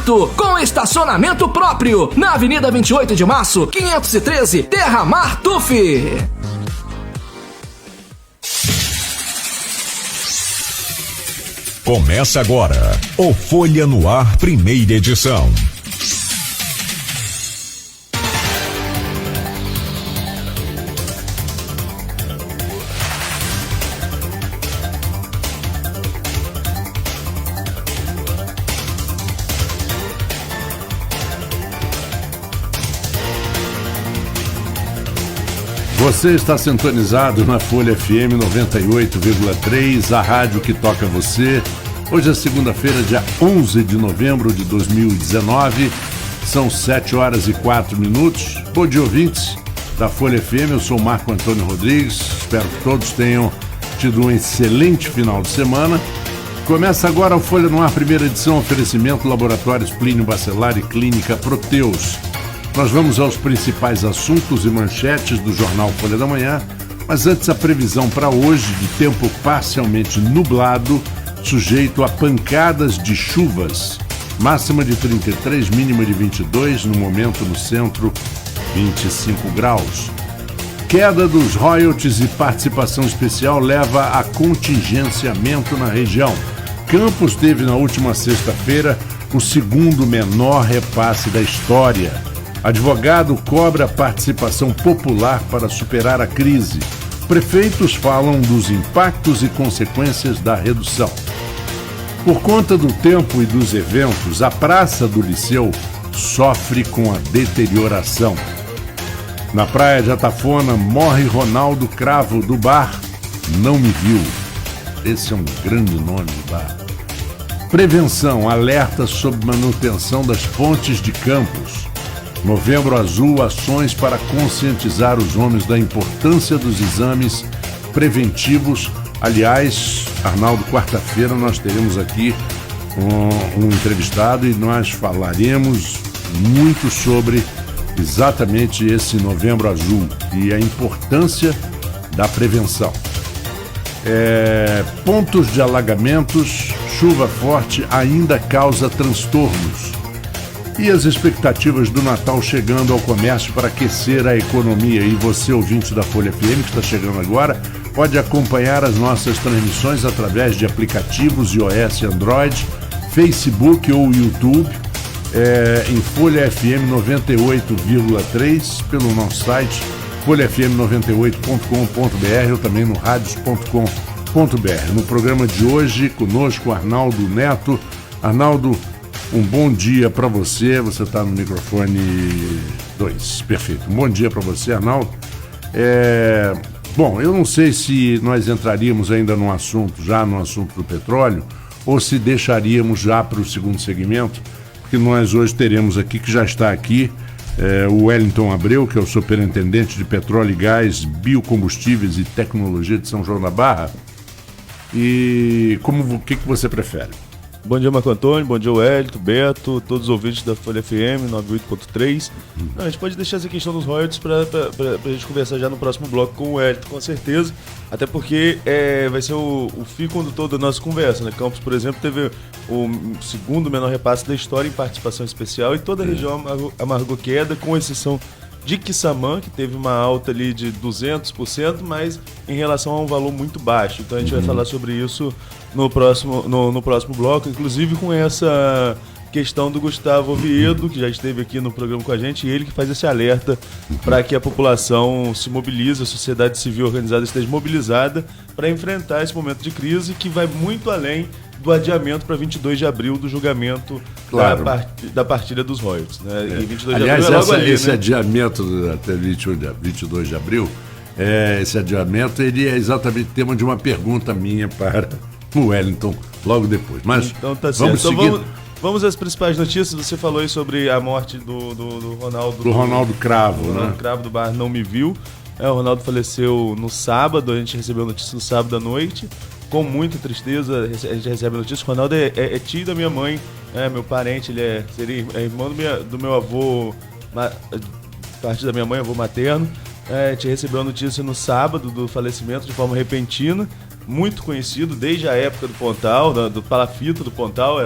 bonito, com estacionamento próprio, na Avenida 28 de Março, 513, Terra Mar Tuf. Começa agora o Folha no Ar, primeira edição. Você está sintonizado na Folha FM 98,3, a rádio que toca você. Hoje é segunda-feira, dia 11 de novembro de 2019. São 7h04. Bom dia, ouvintes da Folha FM. Eu sou Marco Antônio Rodrigues. Espero que todos tenham tido um excelente final de semana. Começa agora o Folha no Ar, primeira edição, oferecimento Laboratórios Plínio Bacelar e Clínica Proteus. Nós vamos aos principais assuntos e manchetes do jornal Folha da Manhã, mas antes a previsão para hoje de tempo parcialmente nublado, sujeito a pancadas de chuvas. Máxima de 33, mínima de 22, no momento no centro, 25 graus. Queda dos royalties e participação especial leva a contingenciamento na região. Campos teve na última sexta-feira o segundo menor repasse da história. Advogado cobra participação popular para superar a crise. Prefeitos falam dos impactos e consequências da redução. Por conta do tempo e dos eventos, a Praça do Liceu sofre com a deterioração. Na praia de Atafona, morre Ronaldo Cravo do bar Não Me Viu. Esse é um grande nome de bar. Prevenção, alerta sobre manutenção das pontes de Campos. Novembro Azul, ações para conscientizar os homens da importância dos exames preventivos. Aliás, Arnaldo, quarta-feira nós teremos aqui um entrevistado e nós falaremos muito sobre exatamente esse Novembro Azul e a importância da prevenção. Pontos de alagamentos, chuva forte ainda causa transtornos. E as expectativas do Natal chegando ao comércio para aquecer a economia. E você, ouvinte da Folha FM, que está chegando agora, pode acompanhar as nossas transmissões através de aplicativos iOS e Android, Facebook ou YouTube, em Folha FM 98,3, pelo nosso site, folhafm98.com.br ou também no radios.com.br. No programa de hoje, conosco, Arnaldo Neto. Arnaldo, um bom dia para você. Você está no microfone 2. Perfeito. Um bom dia para você, Arnaldo. Bom, eu não sei se nós entraríamos ainda no assunto do petróleo, ou se deixaríamos já para o segundo segmento, porque nós hoje teremos aqui, que já está aqui, o Wellington Abreu, que é o superintendente de petróleo e gás, biocombustíveis e tecnologia de São João da Barra. E o que você prefere? Bom dia, Marco Antônio, bom dia, Wellington, Beto, todos os ouvintes da Folha FM 98.3. A gente pode deixar essa questão dos royalties para a gente conversar já no próximo bloco com o Wellington, com certeza, até porque vai ser o fio condutor da nossa conversa, né? Campos, por exemplo, teve o segundo menor repasse da história em participação especial e toda a região amargou queda, com exceção de Quissamã, que teve uma alta ali de 200%, mas em relação a um valor muito baixo. Então a gente vai falar sobre isso no próximo bloco, inclusive com essa questão do Gustavo Oviedo, que já esteve aqui no programa com a gente, e ele que faz esse alerta para que a população se mobilize, a sociedade civil organizada esteja mobilizada para enfrentar esse momento de crise que vai muito além do adiamento para 22 de abril do julgamento, claro, da partilha dos royalties, né? E 22 aliás, de abril é logo ali, esse né? adiamento até 22 de abril, esse adiamento ele é exatamente tema de uma pergunta minha para o Wellington logo depois. Mas então tá certo. Vamos às principais notícias. Você falou aí sobre a morte do Ronaldo. Do Ronaldo Cravo, né? Ronaldo Cravo do bar Não Me Viu. O Ronaldo faleceu no sábado, a gente recebeu a notícia no sábado à noite. Com muita tristeza, a gente recebe a notícia. O Ronaldo é tio da minha mãe, meu parente, ele seria irmão do meu avô, parte da minha mãe, avô materno. A gente recebeu a notícia no sábado do falecimento de forma repentina. Muito conhecido desde a época do Pontal, do Palafito do Pontal.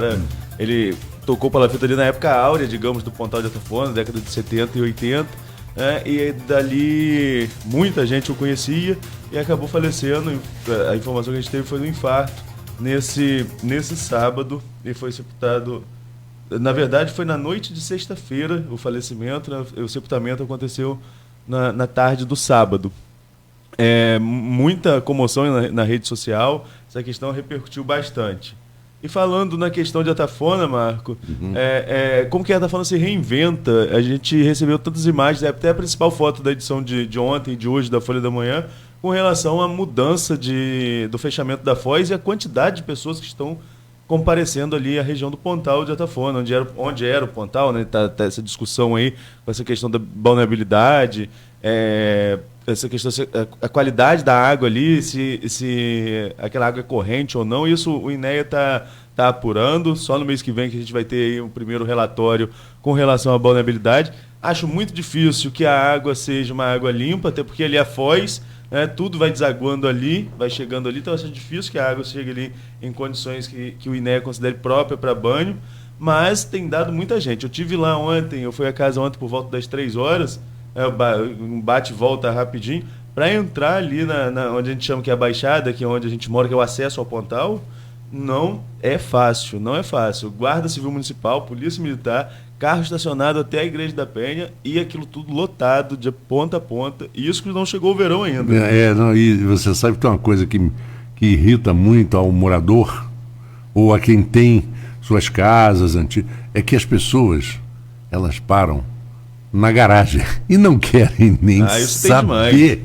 Ele tocou palafita ali na época áurea, digamos, do Pontal de Atafona, década de 70 e 80, e dali muita gente o conhecia e acabou falecendo. A informação que a gente teve foi do infarto nesse sábado, e foi sepultado. Na verdade, foi na noite de sexta-feira o falecimento, né? O sepultamento aconteceu na tarde do sábado. Muita comoção na rede social, essa questão repercutiu bastante. E falando na questão de Atafona, Marco, como que a Atafona se reinventa? A gente recebeu tantas imagens, até a principal foto da edição de ontem e de hoje da Folha da Manhã, com relação à mudança do fechamento da Foz e a quantidade de pessoas que estão comparecendo ali à região do Pontal de Atafona, onde era o Pontal, né? Tá essa discussão aí, com essa questão da vulnerabilidade, essa questão, a qualidade da água ali, se aquela água é corrente ou não. Isso o INEA está apurando. Só no mês que vem que a gente vai ter aí o primeiro relatório com relação à vulnerabilidade. Acho muito difícil que a água seja uma água limpa, até porque ali é a Foz, né, tudo vai desaguando ali, vai chegando ali, então acho difícil que a água chegue ali em condições que o INEA considere própria para banho, mas tem dado muita gente. Eu tive lá ontem, eu fui a casa ontem por volta das 3 horas, um bate e volta rapidinho, para entrar ali onde a gente chama que é a Baixada, que é onde a gente mora, que é o acesso ao Pontal. Não é fácil. Guarda Civil Municipal, Polícia Militar, carro estacionado até a Igreja da Penha e aquilo tudo lotado de ponta a ponta. E isso que não chegou o verão ainda. E você sabe que tem uma coisa que irrita muito ao morador ou a quem tem suas casas antigas, é que as pessoas, elas param na garagem e não querem nem saber.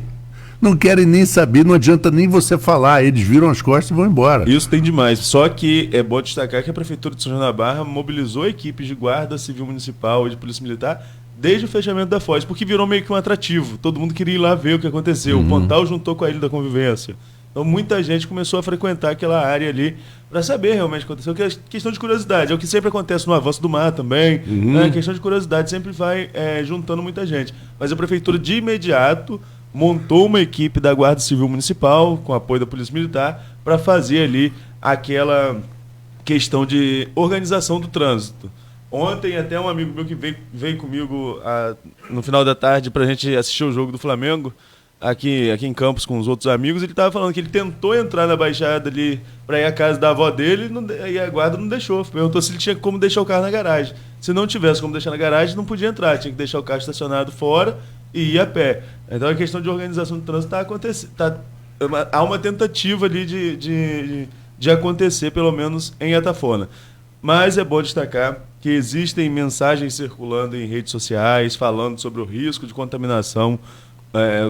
Não querem nem saber, não adianta nem você falar, eles viram as costas e vão embora. Isso tem demais, só que é bom destacar que a Prefeitura de São João da Barra mobilizou equipes de Guarda Civil Municipal e de Polícia Militar desde o fechamento da Foz, porque virou meio que um atrativo, todo mundo queria ir lá ver o que aconteceu, o Pontal juntou com a Ilha da Convivência, então muita gente começou a frequentar aquela área ali para saber realmente o que aconteceu, que é questão de curiosidade, é o que sempre acontece no avanço do mar também, né? Questão de curiosidade, sempre vai juntando muita gente, mas a Prefeitura de imediato montou uma equipe da Guarda Civil Municipal, com apoio da Polícia Militar, para fazer ali aquela questão de organização do trânsito. Ontem até um amigo meu que veio comigo no final da tarde para a gente assistir o jogo do Flamengo, aqui em Campos com os outros amigos, ele estava falando que ele tentou entrar na Baixada ali para ir à casa da avó dele e a guarda não deixou. Perguntou se ele tinha como deixar o carro na garagem. Se não tivesse como deixar na garagem, não podia entrar, tinha que deixar o carro estacionado fora e ir a pé. Então a questão de organização do trânsito está acontecendo. Há uma tentativa ali de acontecer, pelo menos em Atafona. Mas é bom destacar que existem mensagens circulando em redes sociais falando sobre o risco de contaminação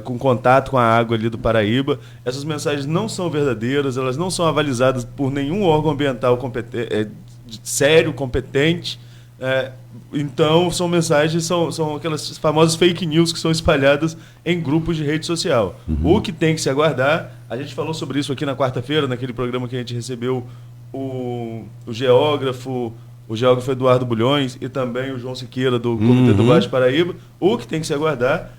com contato com a água ali do Paraíba. Essas mensagens não são verdadeiras, elas não são avalizadas por nenhum órgão ambiental sério, competente. Então são mensagens, são aquelas famosas fake news que são espalhadas em grupos de rede social. O que tem que se aguardar, a gente falou sobre isso aqui na quarta-feira, naquele programa que a gente recebeu o geógrafo Eduardo Bulhões e também o João Siqueira do Comitê do Baixo Paraíba. O que tem que se aguardar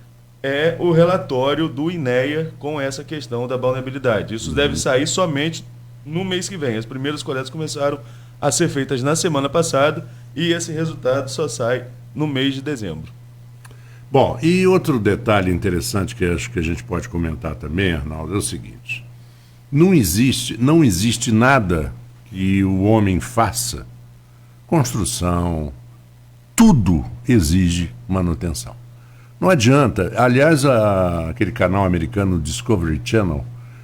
é o relatório do INEA com essa questão da vulnerabilidade. Isso deve sair somente no mês que vem. As primeiras coletas começaram a ser feitas na semana passada e esse resultado só sai no mês de dezembro. Bom, e outro detalhe interessante que acho que a gente pode comentar também, Arnaldo, é o seguinte: não existe nada que o homem faça, construção, tudo exige manutenção. Não adianta. Aliás, aquele canal americano Discovery Channel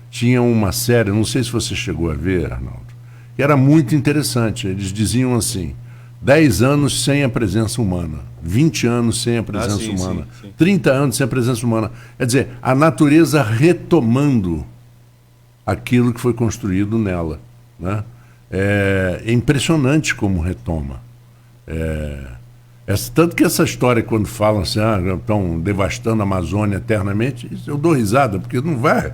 tinha uma série, não sei se você chegou a ver, Arnaldo, que era muito interessante. Eles diziam assim: 10 anos sem a presença humana, 20 anos sem a presença humana, sim. 30 anos sem a presença humana. Quer dizer, a natureza retomando aquilo que foi construído nela, né? É impressionante como retoma. Tanto que essa história, quando falam assim, estão devastando a Amazônia eternamente, eu dou risada, porque não vai.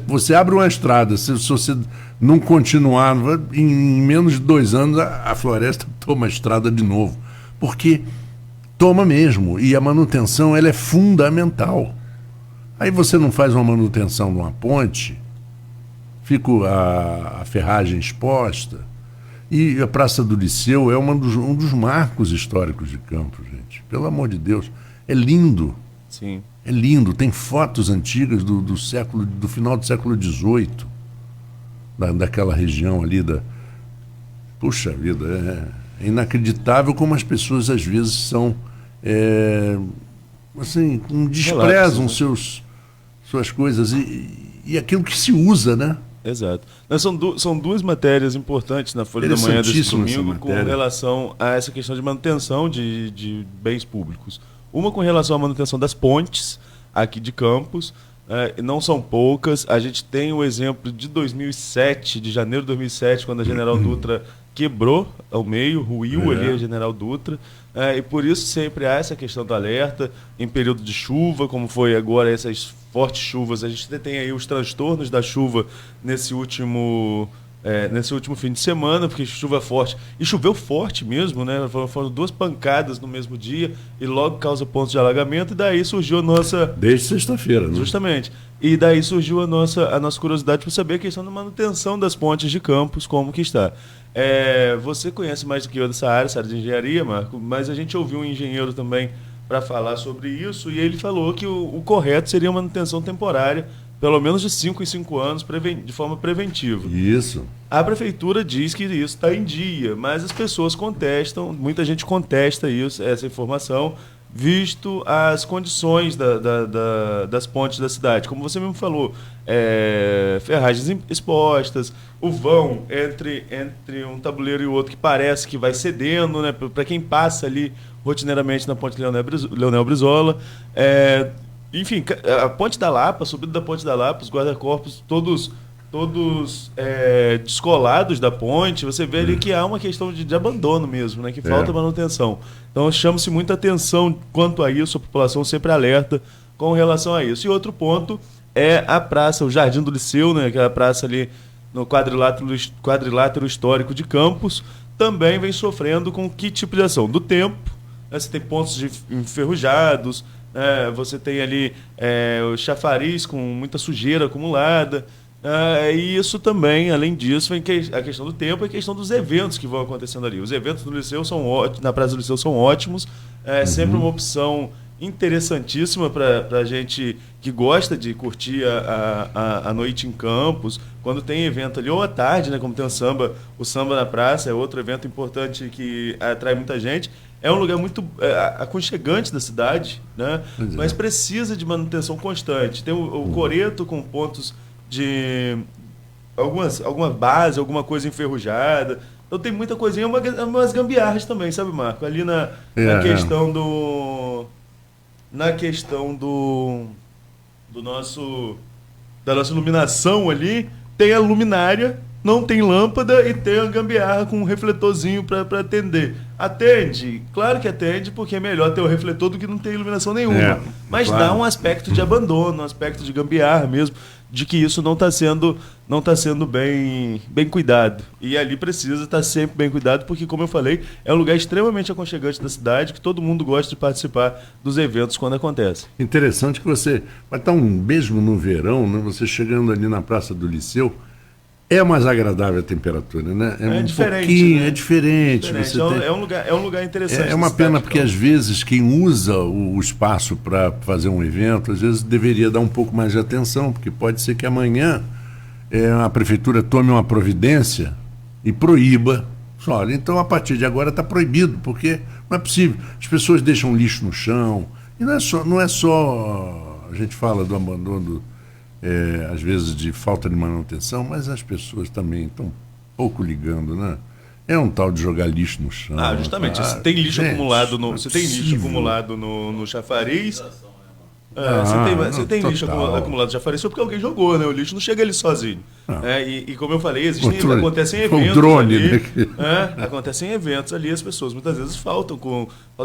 Você abre uma estrada, se você não continuar, em menos de 2 anos a floresta toma a estrada de novo. Porque toma mesmo, e a manutenção ela é fundamental. Aí você não faz uma manutenção de uma ponte, fica a ferragem exposta. E a Praça do Liceu é um dos marcos históricos de Campos, gente. Pelo amor de Deus. É lindo. Sim. É lindo. Tem fotos antigas do final do século XVIII, daquela região ali da... Puxa vida, é inacreditável como as pessoas às vezes são... assim, desprezam suas coisas e aquilo que se usa, né? Exato. São duas matérias importantes na Folha da Manhã desse domingo com relação a essa questão de manutenção de bens públicos. Uma com relação à manutenção das pontes aqui de Campos, não são poucas. A gente tem o exemplo de 2007, de janeiro de 2007, quando a General Dutra quebrou ao meio, ruiu ali a General Dutra. E por isso sempre há essa questão do alerta em período de chuva, como foi agora essas fortes chuvas. A gente tem aí os transtornos da chuva nesse último fim de semana, porque chuva forte. E choveu forte mesmo, né? Foram 2 pancadas no mesmo dia e logo causa pontos de alagamento. E daí surgiu a nossa... Desde sexta-feira, né? Justamente. E daí surgiu a nossa curiosidade para saber a questão da manutenção das pontes de Campos, como que está. Você conhece mais do que eu dessa área de engenharia, Marco, mas a gente ouviu um engenheiro também para falar sobre isso e ele falou que o correto seria uma manutenção temporária, pelo menos de 5 em 5 anos, de forma preventiva. Isso. A prefeitura diz que isso está em dia, mas as pessoas contestam, muita gente contesta essa informação, visto as condições das pontes da cidade. Como você mesmo falou, ferragens expostas, o vão entre um tabuleiro e outro que parece que vai cedendo, né, para quem passa ali rotineiramente na ponte Leonel Brizola. Enfim, a Ponte da Lapa, a subida da Ponte da Lapa, os guarda-corpos todos descolados da ponte. Você vê ali que há uma questão de abandono mesmo, né? Que falta manutenção. Então chama-se muita atenção quanto a isso, a população sempre alerta com relação a isso. E outro ponto é a praça, o Jardim do Liceu, né? Aquela praça ali no quadrilátero histórico de Campos, também vem sofrendo com que tipo de ação? Do tempo, né? Você tem pontos enferrujados, você tem ali o chafariz com muita sujeira acumulada. E isso também, além disso, vem a questão do tempo e a questão dos eventos que vão acontecendo ali. Os eventos do Liceu na Praça do Liceu são ótimos, sempre uma opção interessantíssima para a gente que gosta de curtir a noite em Campos, quando tem evento ali, ou à tarde, né, como tem o samba na praça, é outro evento importante que atrai muita gente. É um lugar muito aconchegante da cidade, né? Mas precisa de manutenção constante. Tem o coreto com pontos de alguma base, alguma coisa enferrujada. Então tem muita coisinha, umas gambiarras também, sabe, Marco? Ali na questão da nossa iluminação ali, tem a luminária, não tem lâmpada e tem a gambiarra com um refletorzinho para atender. Atende? Claro que atende, porque é melhor ter o refletor do que não ter iluminação nenhuma. Mas claro, dá um aspecto de abandono, um aspecto de gambiarra mesmo, de que isso não está sendo bem cuidado. E ali precisa estar sempre bem cuidado, porque, como eu falei, é um lugar extremamente aconchegante da cidade, que todo mundo gosta de participar dos eventos quando acontece. Interessante que você vai estar mesmo no verão, né, você chegando ali na Praça do Liceu, é mais agradável a temperatura, né? É diferente. Pouquinho, né? É diferente. É um lugar interessante. É uma pena porque, às vezes, quem usa o espaço para fazer um evento, às vezes deveria dar um pouco mais de atenção, porque pode ser que amanhã a prefeitura tome uma providência e proíba. Olha, então, a partir de agora está proibido, porque não é possível. As pessoas deixam lixo no chão. E não é só a gente fala do abandono, às vezes de falta de manutenção, mas as pessoas também estão pouco ligando, né? É um tal de jogar lixo no chão. Justamente. Você tem lixo acumulado no chafariz. Você tem lixo acumulado no chafariz só porque alguém jogou, né? O lixo não chega ali sozinho. E como eu falei, acontecem eventos drone, ali. Né? Acontecem eventos ali, as pessoas muitas vezes falta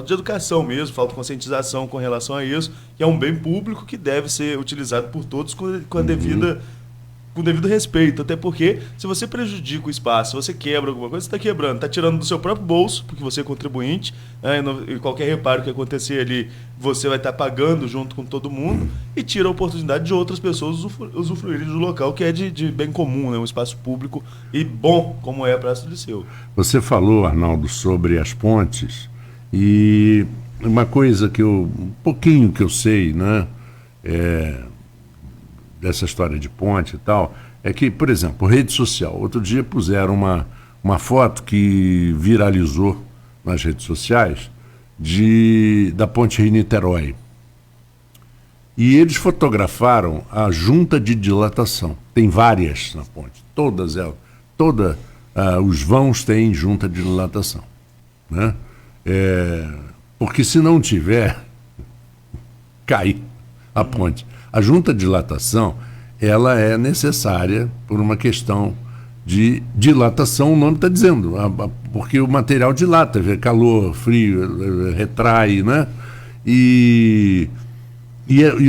de educação mesmo, falta de conscientização com relação a isso, que é um bem público que deve ser utilizado por todos com a devida com devido respeito, até porque se você prejudica o espaço, se você quebra alguma coisa, você está quebrando, está tirando do seu próprio bolso, porque você é contribuinte, né, e qualquer reparo que acontecer ali, você vai estar pagando junto com todo mundo, e tira a oportunidade de outras pessoas usufruírem do local que é de bem comum, né, um espaço público e bom, como é a Praça do Liceu. Você falou, Arnaldo, sobre as pontes, e uma coisa que um pouquinho que eu sei, né, dessa história de ponte e tal, é que, por exemplo, rede social. Outro dia puseram uma foto que viralizou nas redes sociais da ponte Rio-Niterói. E eles fotografaram a junta de dilatação. Tem várias na ponte, todas elas. Os vãos têm junta de dilatação, né? Porque se não tiver, cai a ponte. A junta de dilatação, ela é necessária por uma questão de dilatação, o nome está dizendo, porque o material dilata, calor, frio, retrai, né? E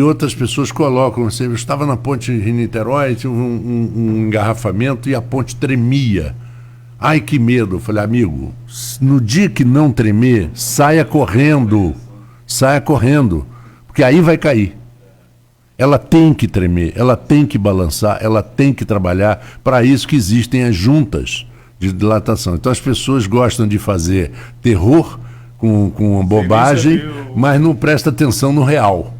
outras pessoas colocam, assim, eu estava na ponte de Niterói, tinha um engarrafamento e a ponte tremia. Ai, que medo. Eu falei, amigo, no dia que não tremer, saia correndo, porque aí vai cair. Ela tem que tremer, ela tem que balançar, ela tem que trabalhar. Para isso que existem as juntas de dilatação. Então as pessoas gostam de fazer terror com bobagem, mas não presta atenção no real,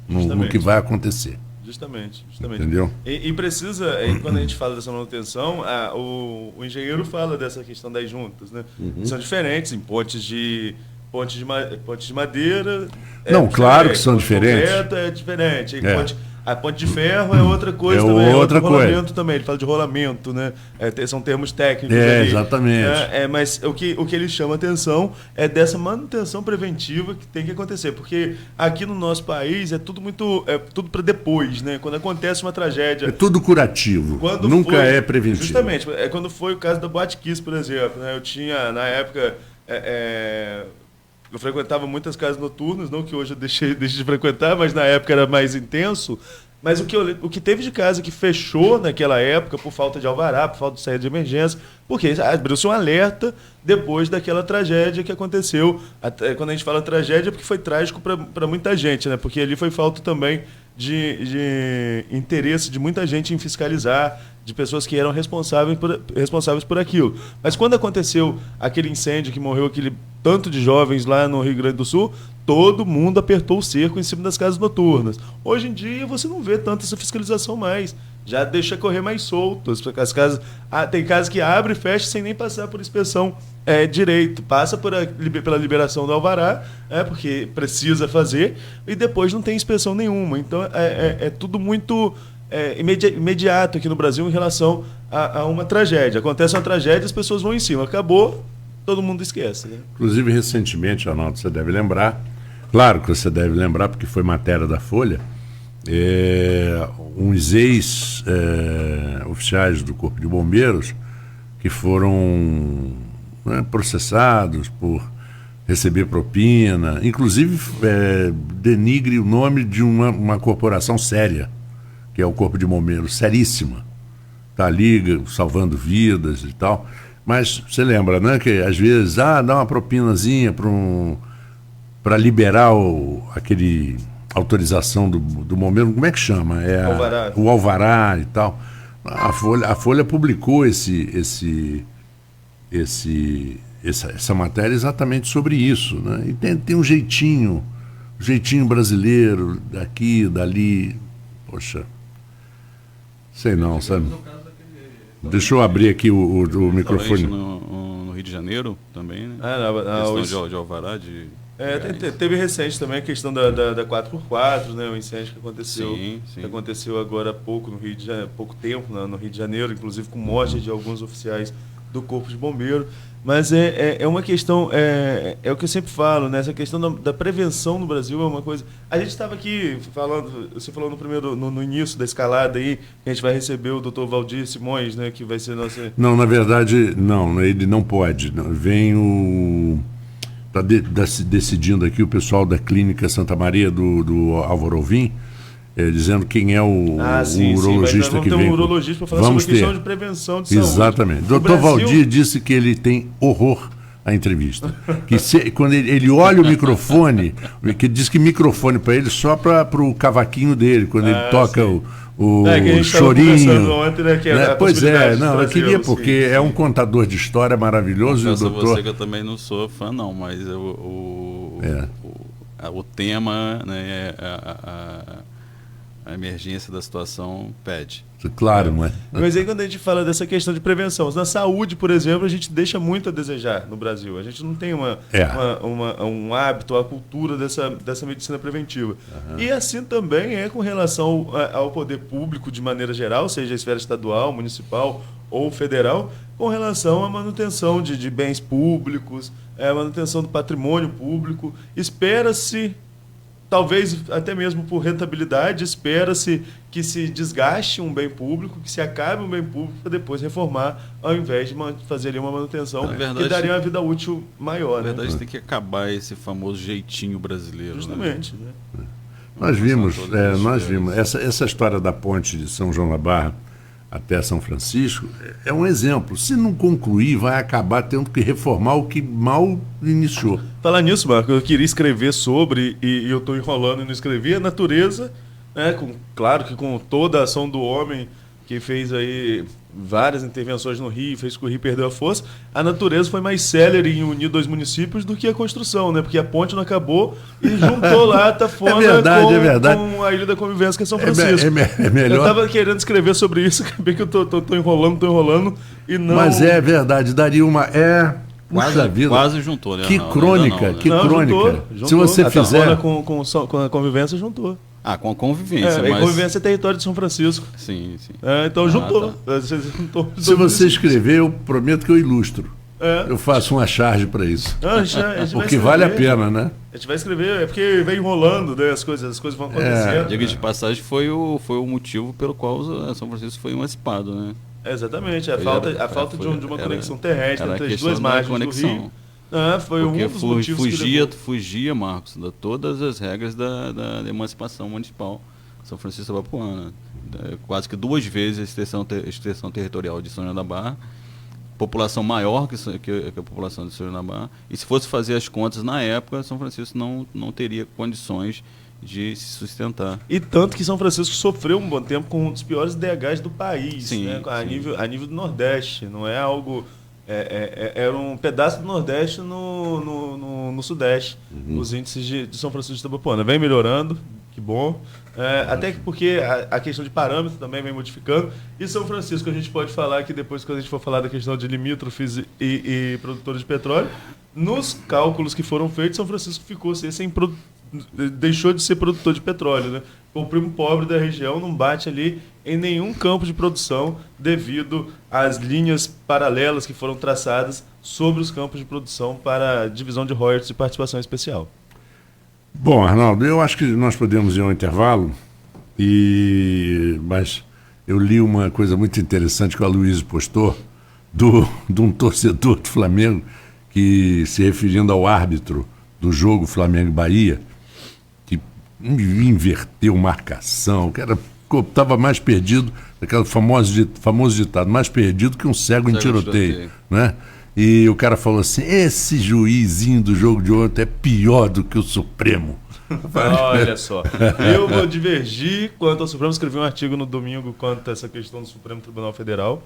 no que vai acontecer. Justamente. Entendeu? E precisa, quando a gente fala dessa manutenção, o engenheiro fala dessa questão das juntas, né? São diferentes em pontes de madeira. Não, claro que são diferentes. Concreto é diferente. A ponte de ferro é outra coisa também. Outra rolamento também. Ele fala de rolamento, né? São termos técnicos ali. Exatamente. Mas o que ele chama atenção é dessa manutenção preventiva que tem que acontecer. Porque aqui no nosso país é tudo tudo para depois, né? Quando acontece uma tragédia. É tudo curativo. Nunca é preventivo. Justamente. Quando foi o caso da Boate Kiss, por exemplo, né? Eu tinha, na época. Eu frequentava muitas casas noturnas, não que hoje eu deixei de frequentar, mas na época era mais intenso. Mas o que teve de casa que fechou naquela época por falta de alvará, por falta de saída de emergência, porque abriu-se um alerta depois daquela tragédia que aconteceu. Quando a gente fala tragédia, é porque foi trágico para muita gente, né? Porque ali foi falta também de interesse de muita gente em fiscalizar, de pessoas que eram responsáveis por aquilo. Mas quando aconteceu aquele incêndio que morreu aquele tanto de jovens lá no Rio Grande do Sul, todo mundo apertou o cerco em cima das casas noturnas. Hoje em dia você não vê tanta essa fiscalização mais. Já deixa correr mais solto. As casas, tem casas que abre e fecha sem nem passar por inspeção direito. Passa pela liberação do alvará, porque precisa fazer, e depois não tem inspeção nenhuma. Então é tudo muito imediato aqui no Brasil em relação a uma tragédia. Acontece uma tragédia, as pessoas vão em cima. Acabou, todo mundo esquece, né? Inclusive, recentemente, Arnaldo, você deve lembrar, claro que você deve lembrar, porque foi matéria da Folha, uns ex-oficiais do Corpo de Bombeiros que foram processados por receber propina, inclusive denigre o nome de uma corporação séria, que é o Corpo de Bombeiros, seríssima, está ali salvando vidas e tal. Mas você lembra, né, que às vezes dá uma propinazinha para liberar aquele autorização do bombeiro, como é que chama? Alvará. O alvará e tal. A Folha publicou essa matéria exatamente sobre isso, né? E tem um jeitinho brasileiro, daqui, dali, poxa, sei não, sabe? Deixa eu abrir aqui o microfone. No Rio de Janeiro também, né? De alvará, teve recente também a questão da 4x4, né? O incêndio que aconteceu. Sim. Que aconteceu agora há pouco no Rio de Janeiro, pouco tempo no Rio de Janeiro, inclusive com morte de alguns oficiais do Corpo de Bombeiro. Mas é uma questão, é o que eu sempre falo, né? Essa questão da prevenção no Brasil é uma coisa. A gente estava aqui falando, você falou no início da escalada aí, que a gente vai receber o Dr. Valdir Simões, né? Que vai ser nosso. Não, na verdade, não, ele não pode. Vem está decidindo aqui o pessoal da Clínica Santa Maria do Álvaro Alvim, dizendo quem é o urologista que vem. Um urologista para falar sobre a questão de prevenção de saúde. Exatamente. O Dr. Valdir disse que ele tem horror à entrevista. Quando ele olha o microfone, que diz que microfone para ele só para o cavaquinho dele, quando ele toca o chorinho. Ontem, né, que pois é, não, eu queria, porque é um contador de história maravilhoso. Confesso e o doutor... você que eu também não sou fã, não, mas o tema, né, a emergência da situação pede. Claro, não é? Mas aí quando a gente fala dessa questão de prevenção, na saúde, por exemplo, a gente deixa muito a desejar no Brasil. A gente não tem um hábito, a cultura dessa medicina preventiva. E assim também é com relação ao poder público de maneira geral, seja a esfera estadual, municipal ou federal, com relação à manutenção de bens públicos, a manutenção do patrimônio público. Espera-se, talvez até mesmo por rentabilidade, espera-se que se desgaste um bem público, que se acabe um bem público para depois reformar, ao invés de fazer ali uma manutenção que daria uma vida útil maior. Na verdade, tem que acabar esse famoso jeitinho brasileiro. Justamente. Né? Nós vimos essa história da ponte de São João da Barra até São Francisco, é um exemplo. Se não concluir, vai acabar tendo que reformar o que mal iniciou. Falar nisso, Marco, eu queria escrever sobre, e eu estou enrolando e não escrevi, a natureza, né, claro que com toda a ação do homem, que fez aí várias intervenções no Rio, fez com que o Rio perdeu a força, a natureza foi mais célere em unir dois municípios do que a construção, né? Porque a ponte não acabou e juntou lá a Tafona com a Ilha da Convivência, que é São Francisco. É melhor. Eu estava querendo escrever sobre isso, acabei que eu tô enrolando e não... Mas é verdade, daria uma... Quase juntou, né? Que crônica, que crônica. Juntou. Se você a fizer... Tafona com a Convivência juntou. Com a convivência. Mas... Convivência é território de São Francisco. Sim. Então juntou. Tá. Se você escrever, eu prometo que eu ilustro. Eu faço uma charge para isso. Porque vale a pena, né? A gente vai escrever, porque vem enrolando, né? As coisas vão acontecendo. Diga de passagem, foi o motivo pelo qual São Francisco foi emancipado, né? Exatamente, a falta de uma conexão terrestre entre as duas margens do Rio. Foi um dos motivos fugia, Marcos, de todas as regras da emancipação municipal São Francisco da Bapuana. Quase que 2 vezes a extensão territorial de São João da Barra, população maior que a população de São João da Barra, e se fosse fazer as contas na época, São Francisco não teria condições de se sustentar. E tanto que São Francisco sofreu um bom tempo com um dos piores DHs do país, sim, né? A nível do Nordeste, não é algo... era um pedaço do Nordeste no Sudeste, os índices de São Francisco da Bapuana. Vem melhorando, que bom. Até porque a questão de parâmetro também vem modificando. E São Francisco, a gente pode falar que depois, quando a gente for falar da questão de limítrofes e produtores de petróleo, nos cálculos que foram feitos, São Francisco deixou de ser produtor de petróleo, né? O primo pobre da região não bate ali em nenhum campo de produção devido às linhas paralelas que foram traçadas sobre os campos de produção para a divisão de royalties e participação especial. Bom, Arnaldo, eu acho que nós podemos ir ao intervalo, mas eu li uma coisa muito interessante que o Aloysio postou de um torcedor do Flamengo que, se referindo ao árbitro do jogo Flamengo-Bahia, que inverteu marcação, que estava mais perdido, aquele famoso ditado, mais perdido que um cego em tiroteio, né? E o cara falou assim, esse juizinho do jogo de ontem é pior do que o Supremo. Olha só, eu vou divergir quanto ao Supremo, escrevi um artigo no domingo quanto a essa questão do Supremo Tribunal Federal.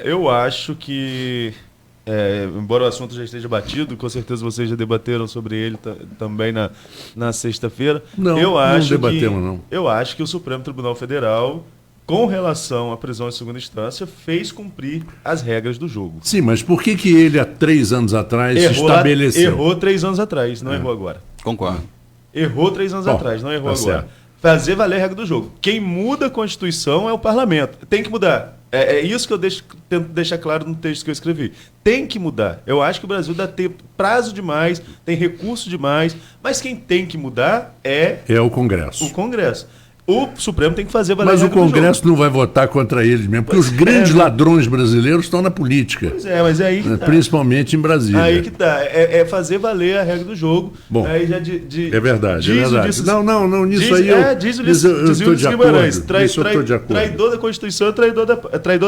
Eu acho que, embora o assunto já esteja batido, com certeza vocês já debateram sobre ele também na sexta-feira. Não debatemos, não. Eu acho que o Supremo Tribunal Federal, com relação à prisão em segunda instância, fez cumprir as regras do jogo. Sim, mas por que ele há 3 anos atrás estabeleceu? Errou 3 anos atrás, não errou agora. Concordo. Errou 3 anos atrás, não errou agora. Certo. Fazer valer a regra do jogo. Quem muda a Constituição é o Parlamento. Tem que mudar. É isso que eu tento deixar claro no texto que eu escrevi. Tem que mudar. Eu acho que o Brasil dá prazo demais, tem recurso demais, mas quem tem que mudar é o Congresso. O Congresso. o Supremo tem que fazer valer Mas a o regra do jogo. Congresso não vai votar contra eles mesmo, porque os grandes ladrões brasileiros estão na política. Pois é, mas é aí que tá. Principalmente em Brasília. Aí que tá. É fazer valer a regra do jogo. Bom, aí já é verdade, é verdade. Diz, não, nisso diz, aí eu diz o estou de acordo. Guimarães, Nisso eu estou de acordo. traidor da Constituição, traidor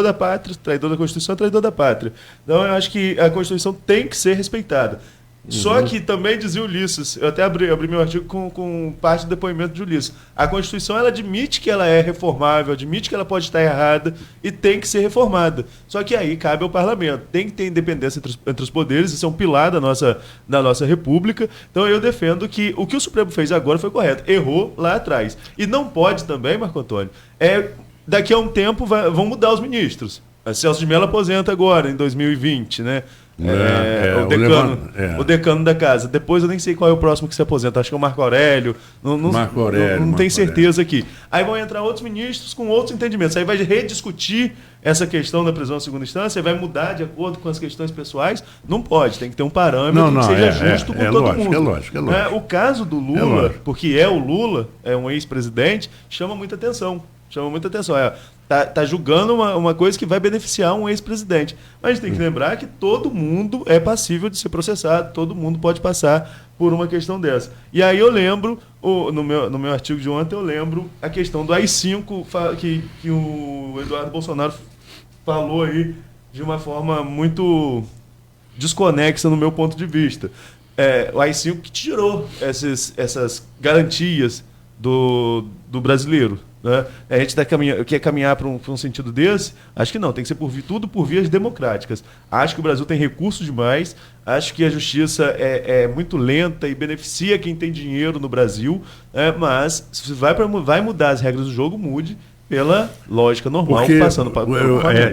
da pátria, traidor da Constituição, traidor da pátria. Então eu acho que a Constituição tem que ser respeitada. Só que também dizia Ulisses, eu até abri meu artigo com parte do depoimento de Ulisses. A Constituição ela admite que ela é reformável, admite que ela pode estar errada e tem que ser reformada. Só que aí cabe ao parlamento. Tem que ter independência entre os poderes, isso é um pilar da nossa república. Então eu defendo que o Supremo fez agora foi correto. Errou lá atrás. E não pode também, Marco Antônio, daqui a um tempo vão mudar os ministros. A Celso de Mello aposenta agora, em 2020, né? O decano da casa. Depois eu nem sei qual é o próximo que se aposenta. Acho que é o Marco Aurélio. Não tenho certeza aqui. Aí vão entrar outros ministros com outros entendimentos. Aí vai rediscutir essa questão da prisão em segunda instância, vai mudar de acordo com as questões pessoais. Não pode, tem que ter um parâmetro que seja justo com todo mundo. É lógico. O caso do Lula, porque o Lula, é um ex-presidente, chama muita atenção. Tá julgando uma coisa que vai beneficiar um ex-presidente. Mas a gente tem que lembrar que todo mundo é passível de ser processado, todo mundo pode passar por uma questão dessa. E aí eu lembro, no meu artigo de ontem, eu lembro a questão do AI-5 que o Eduardo Bolsonaro falou aí de uma forma muito desconexa no meu ponto de vista. O AI-5 que tirou essas garantias do brasileiro. Né? A gente quer caminhar para um sentido desse? Acho que não, tem que ser tudo por vias democráticas. Acho que o Brasil tem recursos demais, acho que a justiça é muito lenta e beneficia quem tem dinheiro no Brasil, mas se vai mudar as regras do jogo, mude pela lógica normal, passando para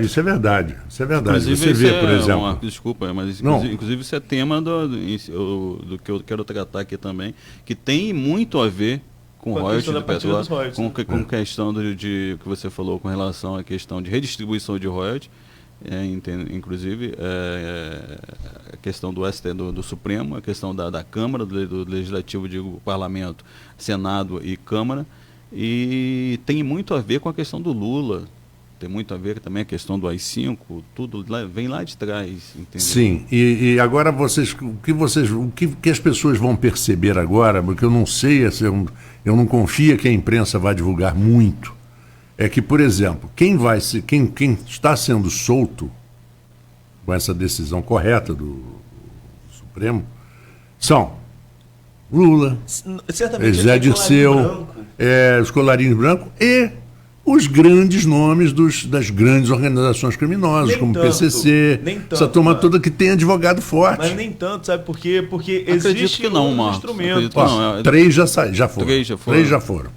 isso é verdade. Inclusive, você vê, por exemplo. Desculpa, mas inclusive isso é tema do que eu quero tratar aqui também, que tem muito a ver com royalties do petróleo, com questão que você falou com relação à questão de redistribuição de royalties, inclusive a questão do Supremo, a questão da Câmara, do Legislativo, digo, Parlamento, Senado e Câmara, e tem muito a ver com a questão do Lula, tem muito a ver também a questão do AI-5, tudo vem lá de trás. Entendeu? Sim, e agora o que as pessoas vão perceber agora, porque eu não sei, eu não confio que a imprensa vai divulgar muito, é que, por exemplo, quem está sendo solto com essa decisão correta do Supremo são Lula, Zé Dirceu, os colarinhos brancos e os grandes nomes das grandes organizações criminosas, como o PCC, essa turma toda que tem advogado forte. Mas nem tanto, sabe por quê? Porque existe um instrumento. Três já foram. Três já foram.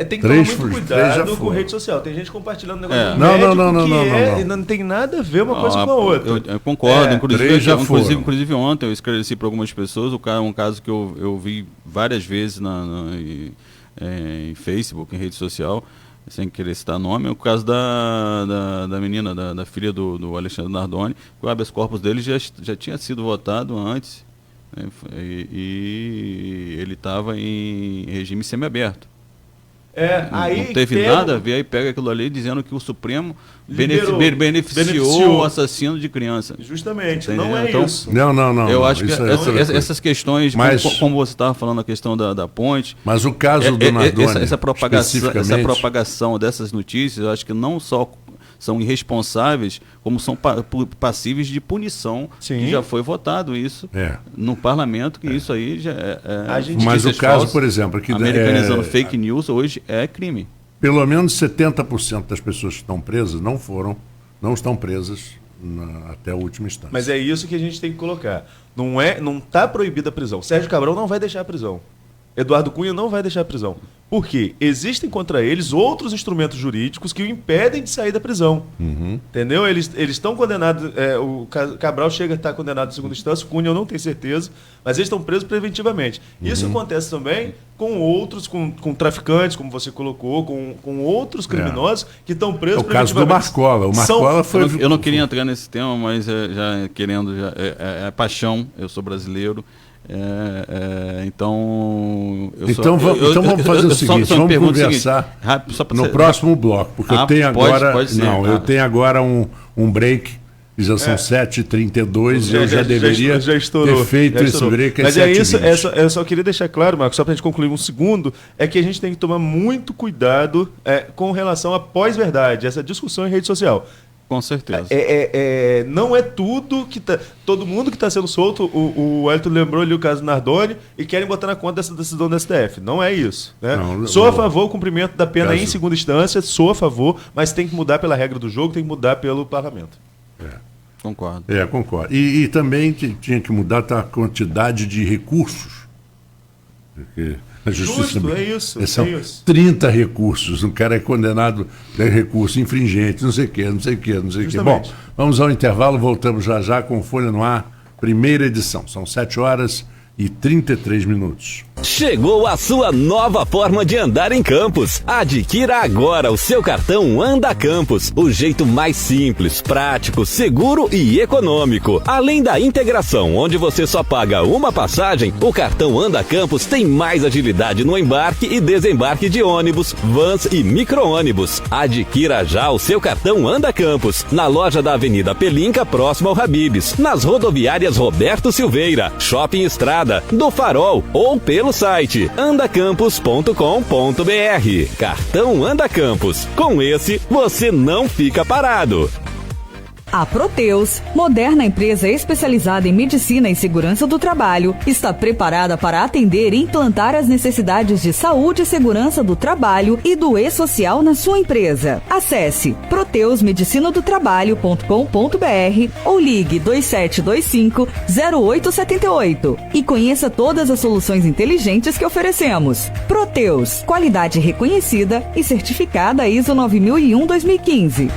Tem que tomar muito cuidado com rede social. Tem gente compartilhando negócio não tem nada a ver uma coisa com a outra. Eu concordo. Inclusive ontem eu esclareci para algumas pessoas um caso que eu vi várias vezes em Facebook, em rede social, sem querer citar nome, é o caso da menina, da filha do Alexandre Nardoni, que o habeas corpus dele já tinha sido votado antes, né, e ele estava em regime semiaberto. Não teve nada a ver, aí pega aquilo ali dizendo que o Supremo beneficiou o assassino de criança. Justamente, entendeu? não é então, isso. Não. Eu acho que essas questões, como você estava falando, a questão da ponte... Mas o caso do Nardoni, essa propagação dessas notícias, eu acho que não só são irresponsáveis, como são passíveis de punição. Sim. Que já foi votado isso no parlamento, que isso aí já mas o caso, falsas, por exemplo... americanizando fake news, hoje é crime. Pelo menos 70% das pessoas que estão presas não estão presas até a última instância. Mas é isso que a gente tem que colocar. Não está proibida a prisão. Sérgio Cabral não vai deixar a prisão. Eduardo Cunha não vai deixar a prisão. Por quê? Existem contra eles outros instrumentos jurídicos que o impedem de sair da prisão. Entendeu? Eles estão condenados. O Cabral chega a estar condenado em segunda instância, o Cunha eu não tenho certeza, mas eles estão presos preventivamente. Isso acontece também com outros, com traficantes, como você colocou, com outros criminosos que estão presos preventivamente. O caso do Marcola. O Marcola foi... Eu não queria entrar nesse tema, mas é paixão. Eu sou brasileiro. Então, vamos fazer o seguinte, vamos conversar no próximo bloco, porque eu tenho agora... eu tenho agora um break, já são 7h32, eu já deveria ter feito esse break às 7h20. Mas é isso, eu só queria deixar claro, Marcos, só para a gente concluir um segundo, é que a gente tem que tomar muito cuidado com relação à pós-verdade, essa discussão em rede social. Com certeza. Não é tudo que tá. Todo mundo que está sendo solto, o Elton lembrou ali o caso Nardoni e querem botar na conta dessa decisão do STF. Não é isso. Né? Sou a favor do cumprimento da pena em segunda instância, sou a favor, mas tem que mudar pela regra do jogo, tem que mudar pelo parlamento. Concordo. Concordo. E também tinha que mudar a quantidade de recursos. Porque a justiça são 30 recursos. Um cara é condenado a recurso infringente, não sei o quê. Bom, vamos ao intervalo, voltamos já com Folha no Ar, primeira edição. São 7h33. Chegou a sua nova forma de andar em Campos. Adquira agora o seu cartão Anda Campos, o jeito mais simples, prático, seguro e econômico. Além da integração, onde você só paga uma passagem, o cartão Anda Campos tem mais agilidade no embarque e desembarque de ônibus, vans e micro-ônibus. Adquira já o seu cartão Anda Campos, na loja da Avenida Pelinca, próximo ao Habib's, nas rodoviárias Roberto Silveira, Shopping Estrada, do Farol ou pelo site andacampus.com.br. Cartão Anda Campus. Com esse, você não fica parado. A Proteus, moderna empresa especializada em medicina e segurança do trabalho, está preparada para atender e implantar as necessidades de saúde e segurança do trabalho e do e-social na sua empresa. Acesse proteusmedicinadotrabalho.com.br ou ligue 2725-0878 e conheça todas as soluções inteligentes que oferecemos. Proteus, qualidade reconhecida e certificada ISO 9001-2015.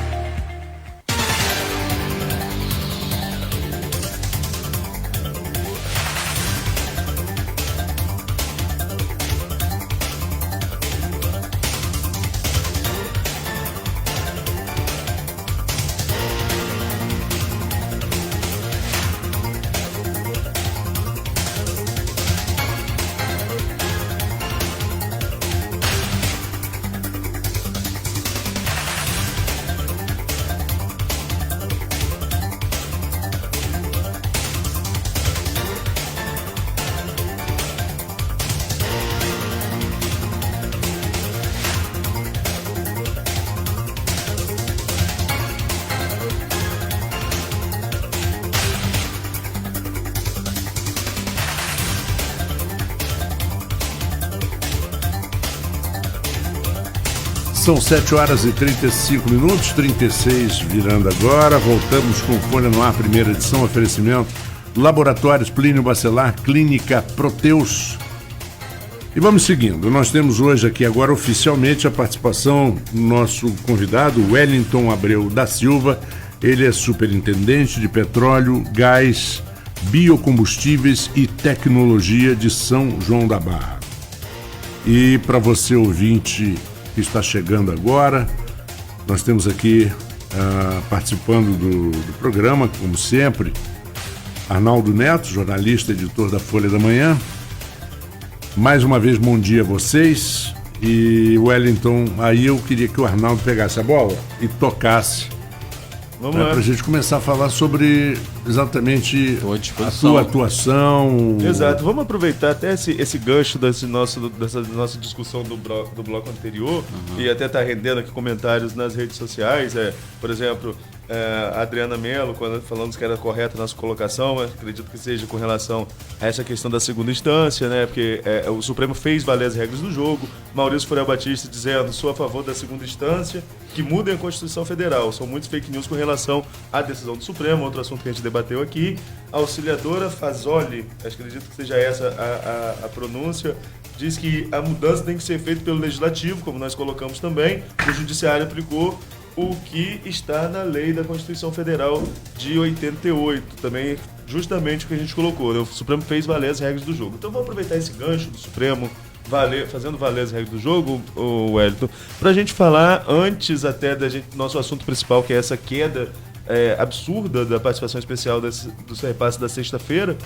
São 7h35, 36 virando agora. Voltamos com Folha no Ar, primeira edição, oferecimento Laboratórios Plínio Bacelar, Clínica Proteus. E vamos seguindo. Nós temos hoje aqui agora oficialmente a participação do nosso convidado, Wellington Abreu da Silva. Ele é superintendente de petróleo, gás, biocombustíveis e tecnologia de São João da Barra. E para você ouvinte que está chegando agora, nós temos aqui participando do programa, como sempre, Arnaldo Neto, jornalista, editor da Folha da Manhã. Mais uma vez, bom dia a vocês. E Wellington, aí eu queria que o Arnaldo pegasse a bola e tocasse para a gente começar a falar sobre exatamente a sua atuação. Exato, vamos aproveitar até esse gancho dessa nossa discussão do bloco anterior, e até está rendendo aqui comentários nas redes sociais. Por exemplo, a Adriana Mello, quando falamos que era correta a nossa colocação, acredito que seja com relação a essa questão da segunda instância, né? Porque o Supremo fez valer as regras do jogo. Maurício Furel Batista dizendo: sou a favor da segunda instância, que mudem a Constituição Federal. São muitos fake news com relação à decisão do Supremo, outro assunto que a gente debateu aqui. A auxiliadora Fazoli, acredito que seja essa a pronúncia, diz que a mudança tem que ser feita pelo Legislativo, como nós colocamos também. O Judiciário aplicou o que está na lei da Constituição Federal de 88, também justamente o que a gente colocou, né? O Supremo fez valer as regras do jogo. Então vamos aproveitar esse gancho do Supremo, fazendo valer as regras do jogo, Wellington, para a gente falar antes até do nosso assunto principal, que é essa queda absurda da participação especial do repasse da sexta-feira.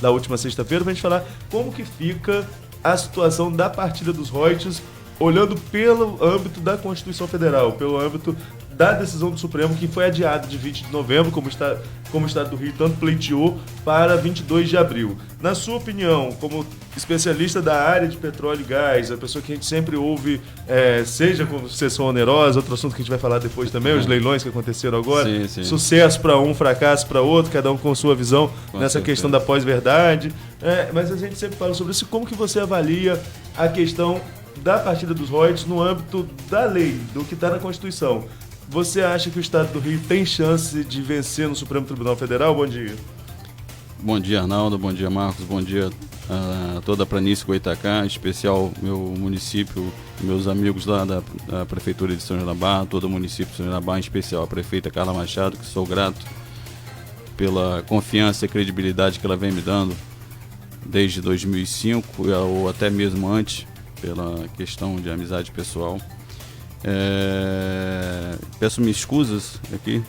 da última sexta-feira, para a gente falar como que fica a situação da partida dos royalties, olhando pelo âmbito da Constituição Federal, pelo âmbito da decisão do Supremo, que foi adiada de 20 de novembro, como o Estado do Rio tanto pleiteou, para 22 de abril. Na sua opinião, como especialista da área de petróleo e gás, a pessoa que a gente sempre ouve, seja com sessão onerosa, outro assunto que a gente vai falar depois também, os leilões que aconteceram agora, Sim. sucesso para um, fracasso para outro, cada um com sua visão nessa questão da pós-verdade, mas a gente sempre fala sobre isso. Como que você avalia a questão da partida dos royalties no âmbito da lei, do que está na Constituição? Você acha que o Estado do Rio tem chance de vencer no Supremo Tribunal Federal? Bom dia. Bom dia, Arnaldo. Bom dia, Marcos. Bom dia a toda a planície Goitacá, em especial meu município, meus amigos lá da Prefeitura de São João da Barra, todo o município de São João da Barra, em especial a prefeita Carla Machado, que sou grato pela confiança e credibilidade que ela vem me dando desde 2005, ou até mesmo antes, pela questão de amizade pessoal. Peço-me escusas aqui,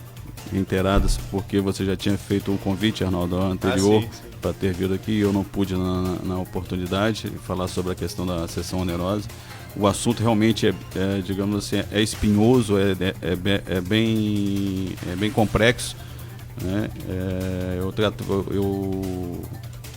inteiradas, porque você já tinha feito um convite, Arnaldo, anterior, para ter vindo aqui, e eu não pude na oportunidade falar sobre a questão da sessão onerosa. O assunto realmente digamos assim, é espinhoso, é bem complexo, né?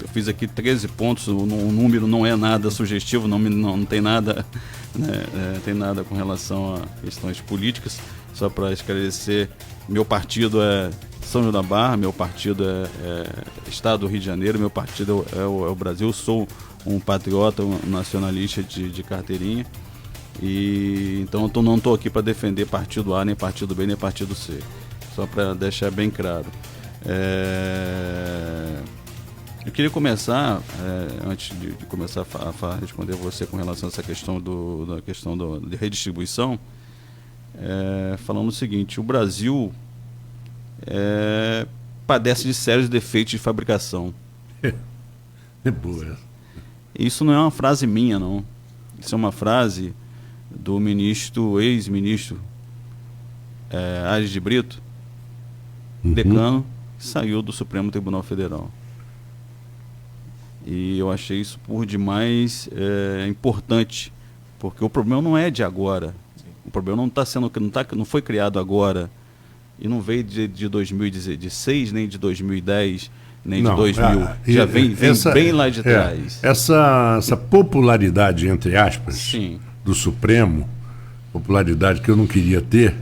Eu fiz aqui 13 pontos, o número não é nada sugestivo, não tem nada, né, tem nada com relação a questões políticas. Só para esclarecer, meu partido é São João da Barra, meu partido é Estado do Rio de Janeiro, meu partido é o Brasil, sou um patriota, um nacionalista de carteirinha, e então eu não estou aqui para defender partido A, nem partido B, nem partido C, só para deixar bem claro. Eu queria começar, antes de começar a responder você com relação a essa questão de redistribuição, falando o seguinte: o Brasil padece de sérios defeitos de fabricação. É boa. Isso não é uma frase minha, não. Isso é uma frase do ex-ministro Aires de Brito, decano, que saiu do Supremo Tribunal Federal. E eu achei isso por demais importante, porque o problema não é de agora. O problema não foi criado agora, e não veio de 2016, nem de 2010, nem de 2000. Já vem bem lá de trás. Essa popularidade, entre aspas, Sim. do Supremo, popularidade que eu não queria ter,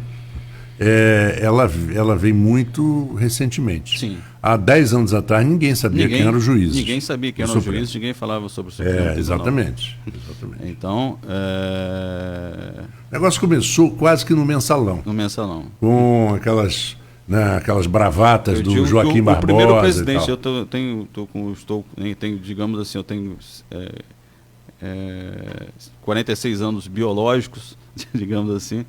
ela vem muito recentemente. Sim. Há 10 anos atrás ninguém sabia quem eram os juízes. Ninguém sabia quem eram os juízes, ninguém falava sobre o Supremo. Exatamente. Então, o negócio começou quase que no mensalão. no mensalão. Com aquelas bravatas do Joaquim Barbosa. O primeiro presidente, e tal. digamos assim, eu tenho 46 anos biológicos, digamos assim,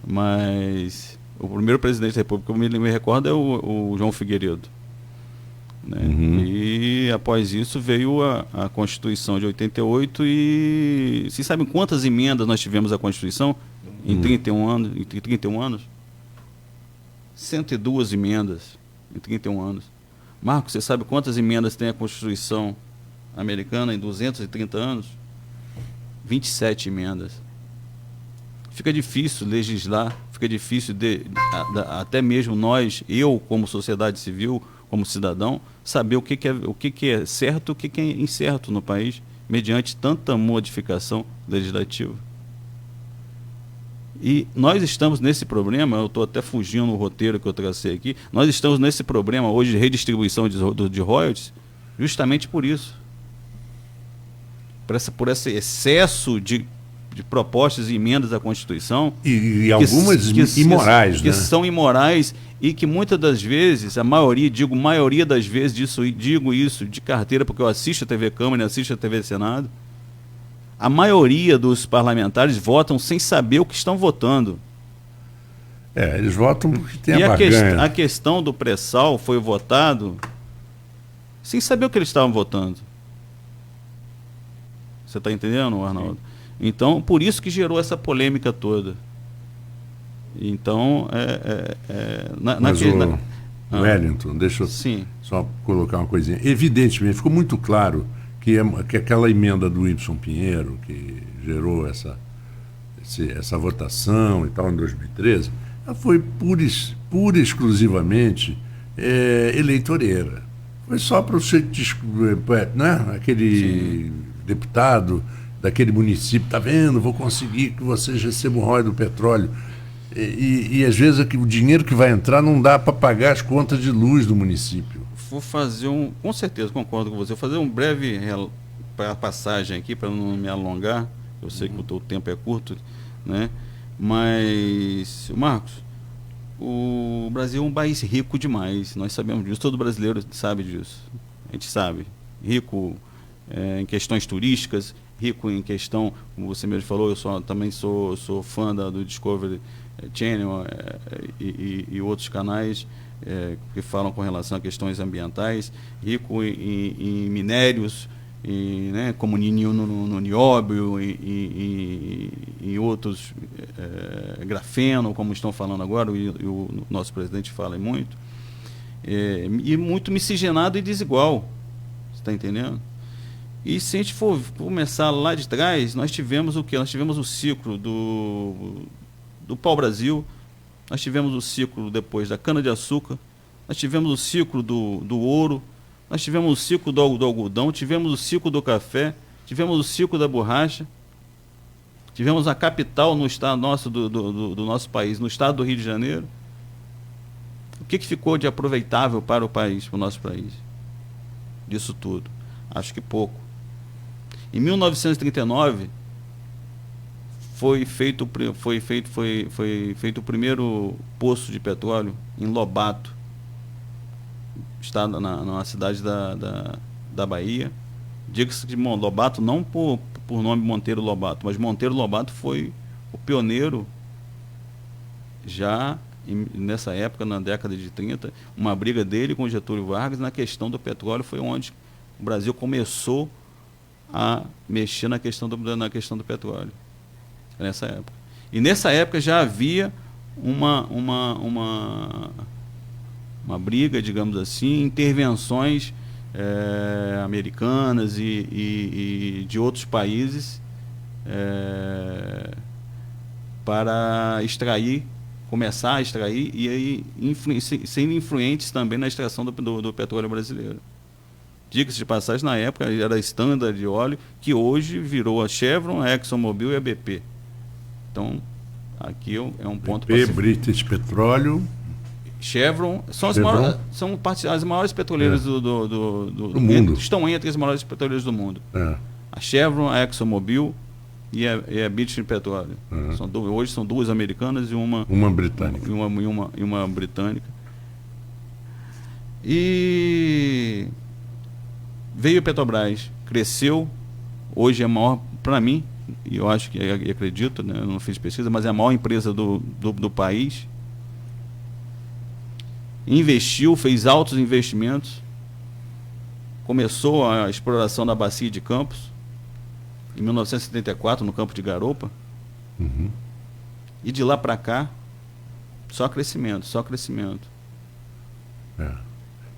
mas o primeiro presidente da República que eu me recordo é o João Figueiredo, né? E após isso veio a Constituição de 88, e vocês sabem quantas emendas nós tivemos à Constituição em 31 anos? 102 emendas em 31 anos. Marcos, você sabe quantas emendas tem a Constituição americana em 230 anos? 27 emendas. Fica difícil legislar, fica difícil até mesmo nós, eu como sociedade civil, como cidadão, saber o que é certo e o que é incerto no país, mediante tanta modificação legislativa. E nós estamos nesse problema, eu estou até fugindo no roteiro que eu tracei aqui, nós estamos nesse problema hoje de redistribuição de royalties, justamente por isso. Por esse excesso de propostas e emendas à Constituição. E algumas imorais, que né? são imorais, e que muitas das vezes, maioria das vezes, digo isso de carteira, porque eu assisto a TV Câmara e assisto a TV Senado, a maioria dos parlamentares votam sem saber o que estão votando. Eles votam porque tem E a barganha. a questão do pré-sal foi votado sem saber o que eles estavam votando. Você está entendendo, Arnaldo? Então, por isso que gerou essa polêmica toda. Então, Wellington, deixa eu só colocar uma coisinha. Evidentemente, ficou muito claro que aquela emenda do Y. Pinheiro, que gerou essa votação e tal em 2013, ela foi pura e exclusivamente eleitoreira. Foi só para o né? Aquele deputado daquele município, tá vendo, vou conseguir que vocês recebam o royalties do petróleo. E às vezes o dinheiro que vai entrar não dá para pagar as contas de luz do município. Vou fazer com certeza, concordo com você, vou fazer um breve passagem aqui para não me alongar, eu sei que o tempo é curto, né? Mas, Marcos, o Brasil é um país rico demais, nós sabemos disso, todo brasileiro sabe disso, a gente sabe, rico em questões turísticas, rico em questão, como você mesmo falou, eu também sou fã do Discovery Channel e outros canais que falam com relação a questões ambientais, rico em minérios, né, como no nióbio, em outros, grafeno, como estão falando agora, e o nosso presidente fala muito, e muito miscigenado e desigual, você está entendendo? E se a gente for começar lá de trás, nós tivemos o quê? Nós tivemos o ciclo do pau-brasil, nós tivemos o ciclo depois da cana-de-açúcar, nós tivemos o ciclo do ouro, nós tivemos o ciclo do algodão, tivemos o ciclo do café, tivemos o ciclo da borracha, tivemos a capital no estado nosso, do nosso país, no estado do Rio de Janeiro. O que ficou de aproveitável para o país, para o nosso país? Disso tudo? Acho que pouco. Em 1939 foi feito o primeiro poço de petróleo em Lobato, estado na cidade da Bahia. Diga-se de Lobato não por nome Monteiro Lobato, mas Monteiro Lobato foi o pioneiro já nessa época, na década de 30, uma briga dele com Getúlio Vargas na questão do petróleo, foi onde o Brasil começou a mexer na questão do petróleo, nessa época. E nessa época já havia uma briga, digamos assim, intervenções americanas e de outros países para começar a extrair e aí sendo influentes também na extração do petróleo brasileiro. Diga-se de passagem, na época era a Standard de óleo, que hoje virou a Chevron, a ExxonMobil e a BP. Então, aqui é um ponto... BP, British Petróleo... Chevron, são as maiores petroleiras do mundo. Estão entre as maiores petroleiras do mundo. A Chevron, a ExxonMobil e a British Petróleo. Hoje são duas americanas e uma britânica. E uma britânica. E veio a Petrobras, cresceu, hoje é a maior, para mim, e eu acho que acredito, né, eu não fiz pesquisa, mas é a maior empresa do país. Investiu, fez altos investimentos, começou a exploração da bacia de Campos em 1974 no Campo de Garopa. E de lá para cá só crescimento.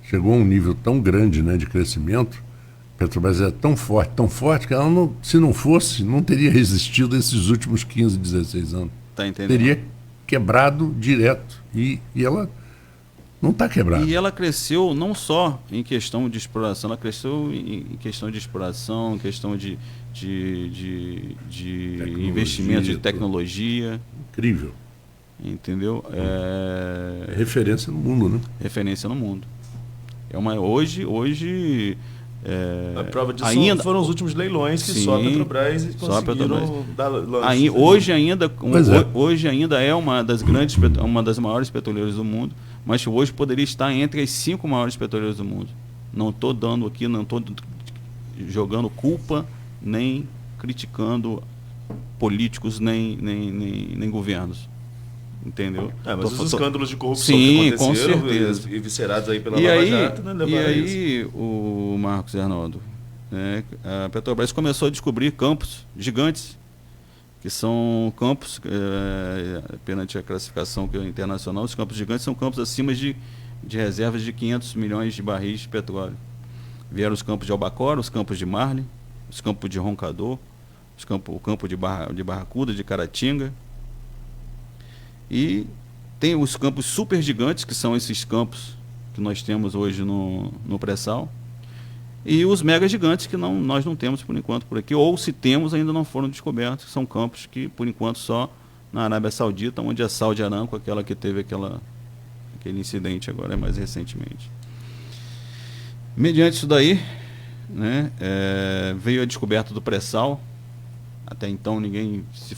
Chegou a um nível tão grande, né, de crescimento. A Petrobras é tão forte que ela se não fosse, não teria resistido esses últimos 15, 16 anos. Tá entendendo? Teria quebrado direto e ela não está quebrada. E ela cresceu não só em questão de exploração, ela cresceu em questão de exploração, em questão de investimento de tecnologia. Incrível. Entendeu? É referência no mundo, né? Referência no mundo. Hoje a prova disso foram os últimos leilões que só a Petrobras conseguiram dar lance. Hoje ainda é uma das maiores petroleiras do mundo, mas hoje poderia estar entre as 5 maiores petroleiras do mundo. Não estou dando aqui, não estou jogando culpa, nem criticando políticos, nem governos. Entendeu? Mas os escândalos de corrupção que aconteceram, com certeza, e viscerados aí pela Lava Jato, né, levaram a isso. E aí, o Marcos e Arnaldo, a Petrobras começou a descobrir campos gigantes, que são campos, perante a classificação internacional, os campos gigantes são campos acima de de reservas de 500 milhões de barris de petróleo. Vieram os campos de Albacora, os campos de Marne, os campos de Roncador, o campo de Barracuda, de Caratinga. E tem os campos super gigantes, que são esses campos que nós temos hoje no pré-sal. E os mega gigantes que nós não temos por enquanto por aqui, ou se temos ainda não foram descobertos, que são campos que por enquanto só na Arábia Saudita, onde a Saudi Aramco, aquela que teve aquele incidente agora mais recentemente. Mediante isso daí, né, veio a descoberta do pré-sal. Até então ninguém se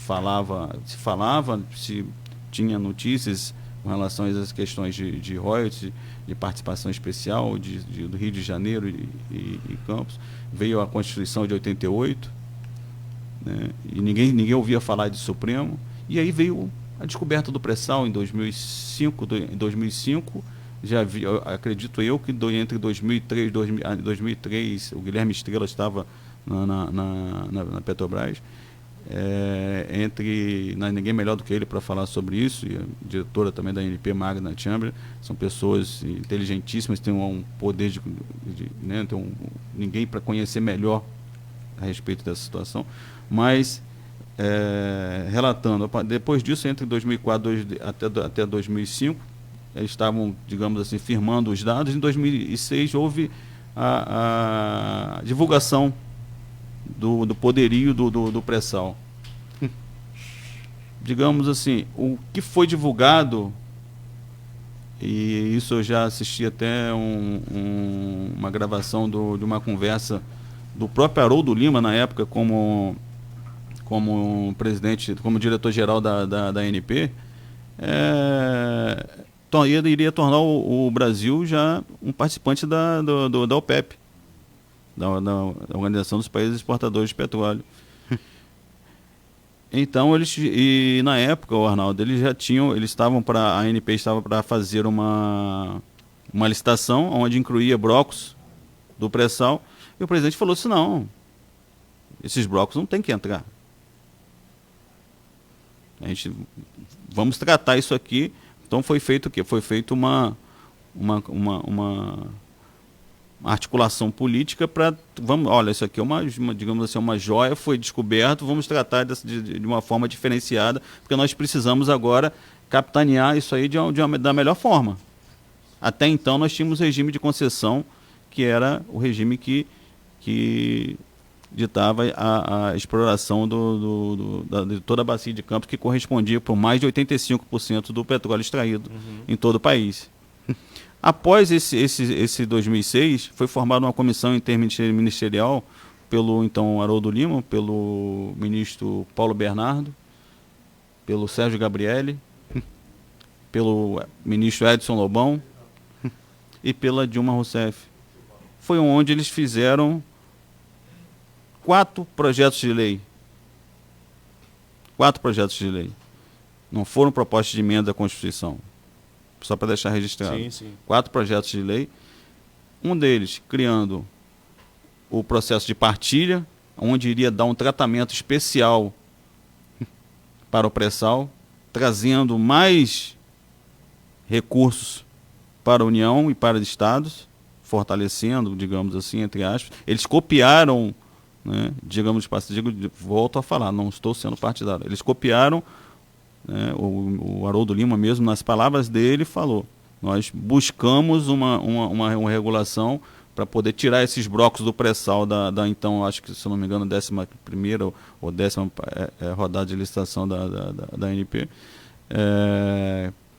tinha notícias com relação a essas questões de royalties, de participação especial do Rio de Janeiro e Campos. Veio a Constituição de 88, né, e ninguém ouvia falar de Supremo. E aí veio a descoberta do pré-sal em 2005. Já vi, acredito eu, que entre 2003 e 2003 o Guilherme Estrela estava na Petrobras. Ninguém melhor do que ele para falar sobre isso, e a diretora também da ANP, Magna Chamber, são pessoas inteligentíssimas, têm um poder né, ninguém para conhecer melhor a respeito dessa situação. Mas relatando, depois disso, entre 2004 até 2005, eles estavam, digamos assim, firmando os dados. Em 2006 houve a divulgação do poderio do pré-sal. Digamos assim, o que foi divulgado, e isso eu já assisti até uma gravação de uma conversa do próprio Haroldo Lima, na época, como presidente, como diretor-geral da ANP, iria tornar o Brasil já um participante da OPEP, da Organização dos Países Exportadores de Petróleo. Então, na época, Arnaldo, a ANP estava para fazer uma licitação onde incluía blocos do pré-sal, e o presidente falou assim: não, esses blocos não tem que entrar. Vamos tratar isso aqui. Então foi feito o quê? Foi feito uma articulação política para, olha, isso aqui é digamos assim, uma joia, foi descoberto, vamos tratar de uma forma diferenciada, porque nós precisamos agora capitanear isso aí da melhor forma. Até então nós tínhamos o regime de concessão, que era o regime que ditava a exploração de toda a bacia de Campos, que correspondia por mais de 85% do petróleo extraído em todo o país. Após esse 2006, foi formada uma comissão interministerial pelo então Haroldo Lima, pelo ministro Paulo Bernardo, pelo Sérgio Gabrielli, pelo ministro Edson Lobão e pela Dilma Rousseff. Foi onde eles fizeram 4 projetos de lei. 4 projetos de lei. Não foram propostas de emenda à Constituição. Só para deixar registrado. Sim. 4 projetos de lei. Um deles criando o processo de partilha, onde iria dar um tratamento especial para o pré-sal, trazendo mais recursos para a União e para os estados, fortalecendo, digamos assim, entre aspas. Eles copiaram, né, volto a falar, não estou sendo partidário, eles copiaram, né, o Haroldo Lima mesmo, nas palavras dele, falou: nós buscamos uma regulação para poder tirar esses blocos do pré-sal da então, acho que, se não me engano, 11ª ou 10ª rodada de licitação da ANP.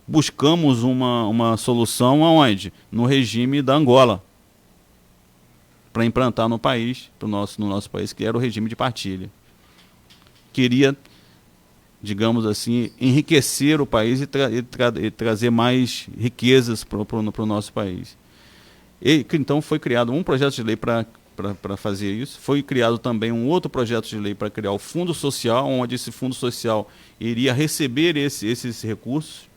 Buscamos uma solução aonde? No regime da Angola, para implantar no país, no nosso país, que era o regime de partilha. Queria, digamos assim, enriquecer o país e trazer mais riquezas para o nosso país. Então foi criado um projeto de lei para fazer isso. Foi criado também um outro projeto de lei para criar o Fundo Social, onde esse Fundo Social iria receber esses recursos,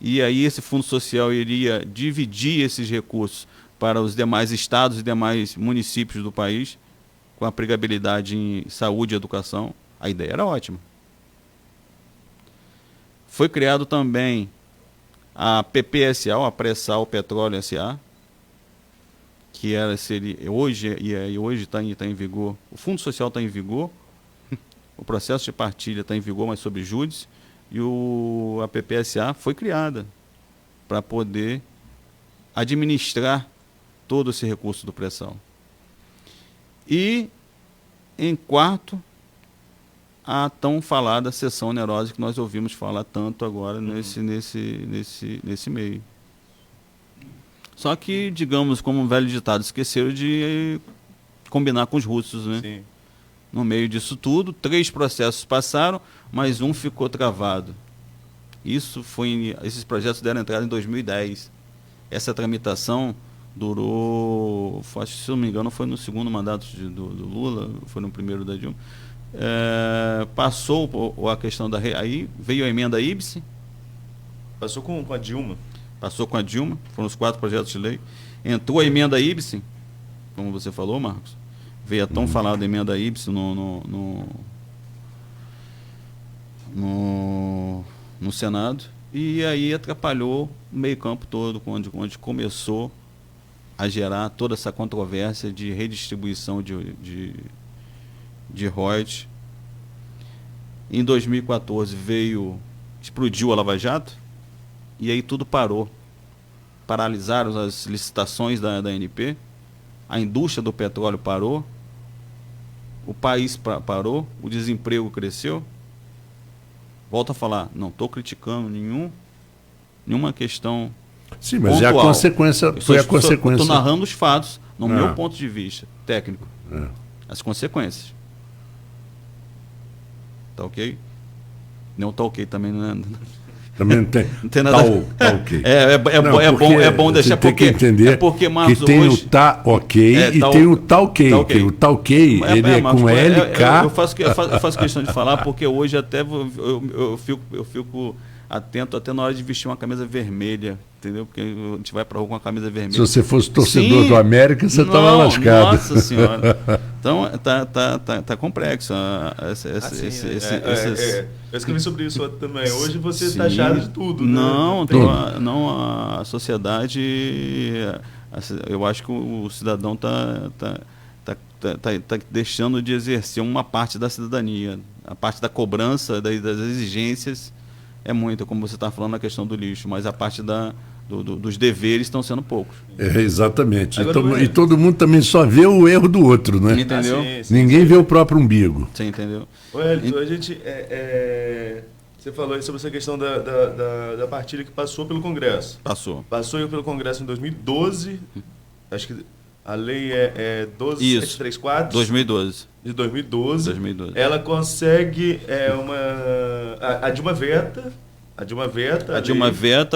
e aí esse Fundo Social iria dividir esses recursos para os demais estados e demais municípios do país, com aplicabilidade em saúde e educação. A ideia era ótima. Foi criado também a PPSA, a Pré-Sal Petróleo S.A., que seria hoje está em vigor, o Fundo Social está em vigor, o processo de partilha está em vigor, mas sob júdice, e a PPSA foi criada para poder administrar todo esse recurso do pré-sal. E, em quarto, a tão falada cessão onerosa que nós ouvimos falar tanto agora nesse meio. Só que, digamos, como um velho ditado, esqueceram de combinar com os russos, né? Sim. No meio disso tudo, 3 processos passaram, mas um ficou travado. Esses projetos deram entrada em 2010. Essa tramitação durou, acho que, se não me engano, foi no segundo mandato do Lula, foi no primeiro da Dilma. Passou a questão aí veio a emenda IBSE. Passou com a Dilma. Passou com a Dilma, foram os 4 projetos de lei. Entrou a emenda IBSE, como você falou, Marcos. Veio a tão falada emenda IBSE no Senado, e aí atrapalhou o meio-campo todo, onde começou a gerar toda essa controvérsia de redistribuição de royalties. Em 2014 explodiu a Lava Jato, e aí tudo parou. Paralisaram as licitações da ANP, a indústria do petróleo parou, o país parou, o desemprego cresceu. Volto a falar, não estou criticando nenhuma questão. Sim, mas pontual. é a consequência. Foi a consequência. Estou narrando os fatos, no meu ponto de vista técnico. As consequências. Tá ok? Não tá ok também, não é? Também não tem. Não tem nada. Tá ok. É bom deixar, tem que entender Marcos, que tem hoje, o tá ok e tá tem o tá ok. Tá ok. O tá ok, ele é Marcos, com LK. Eu faço questão de falar, porque hoje até eu fico atento até na hora de vestir uma camisa vermelha, entendeu? Porque a gente vai para rua com a camisa vermelha. Se você fosse torcedor do América, você estava lascado. Nossa Senhora. Então, tá complexo. Eu escrevi sobre isso também. Hoje você está achado de tudo. Não, né? não, a sociedade, eu acho que o cidadão tá deixando de exercer uma parte da cidadania. A parte da cobrança, das exigências, é muita, como você está falando na questão do lixo, mas a parte dos deveres estão sendo poucos. Exatamente. E todo mundo também só vê o erro do outro, né? Entendeu? Sim. Ninguém vê o próprio umbigo. Você entendeu? Elton, a gente... Você falou aí sobre essa questão da partilha que passou pelo Congresso. Passou pelo Congresso em 2012. Acho que a lei é 12734. 2012. De 2012. Ela consegue a Dilma veta.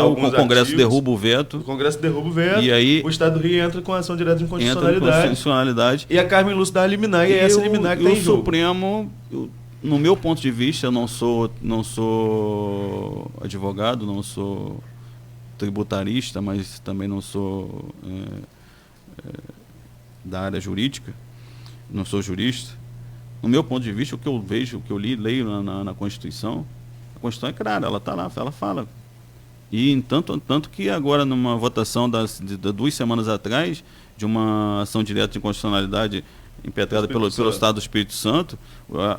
O Congresso derruba o veto. O Congresso derruba o veto. E aí o Estado do Rio entra com ação direta de inconstitucionalidade. E a Carmen Lúcia dá a liminar, e é essa liminar que tem em jogo. O Supremo, no meu ponto de vista, eu não sou advogado, não sou tributarista, mas também não sou da área jurídica, não sou jurista. No meu ponto de vista, o que eu vejo, o que eu leio na Constituição, a Constituição é clara, ela está lá, ela fala. E tanto que agora, numa votação de 2 semanas atrás, de uma ação direta de inconstitucionalidade impetrada pelo Estado do Espírito Santo,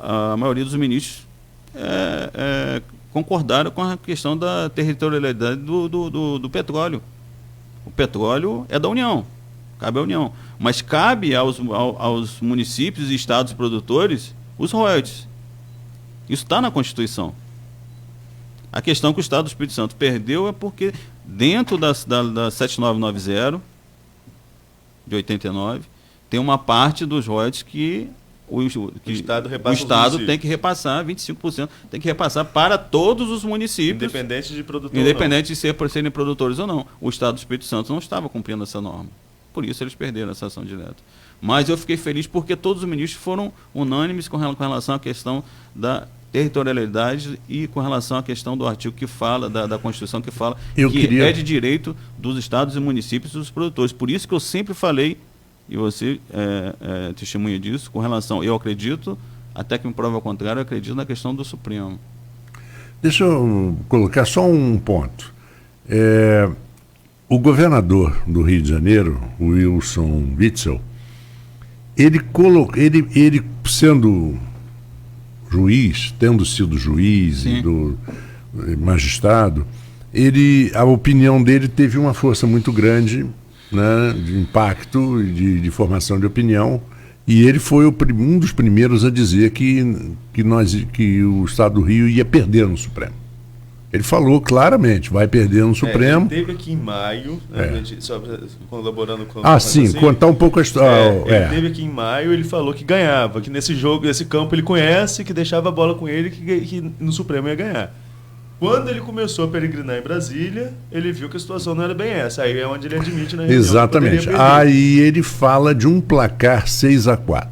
a maioria dos ministros concordaram com a questão da territorialidade do petróleo. O petróleo é da União, cabe à União, mas cabe aos municípios e estados produtores os royalties. Isso está na Constituição. A questão que o Estado do Espírito Santo perdeu é porque dentro da 7990 de 89 tem uma parte dos royalties que o Estado tem que repassar 25%, tem que repassar para todos os municípios, independente de serem produtores ou não. O Estado do Espírito Santo não estava cumprindo essa norma. Por isso eles perderam essa ação direta. Mas eu fiquei feliz porque todos os ministros foram unânimes com relação à questão da territorialidade e com relação à questão do artigo que fala, da Constituição que fala é de direito dos estados e municípios e dos produtores. Por isso que eu sempre falei, e você testemunha disso, com relação, eu acredito, até que me prova ao contrário, eu acredito na questão do Supremo. Deixa eu colocar só um ponto. O governador do Rio de Janeiro, o Wilson Witzel, ele sendo juiz, tendo sido juiz e magistrado, a opinião dele teve uma força muito grande, né, de impacto e de formação de opinião, e ele foi um dos primeiros a dizer que o Estado do Rio ia perder no Supremo. Ele falou claramente, vai perder no Supremo. Ele teve aqui em maio, só colaborando com sim, contar um pouco a história. Ele teve aqui em maio, ele falou que ganhava, que nesse jogo, esse campo ele conhece, que deixava a bola com ele, que no Supremo ia ganhar. Quando ele começou a peregrinar em Brasília, ele viu que a situação não era bem essa. Aí é onde ele admite na reunião. Exatamente. Aí ele fala de um placar 6-4.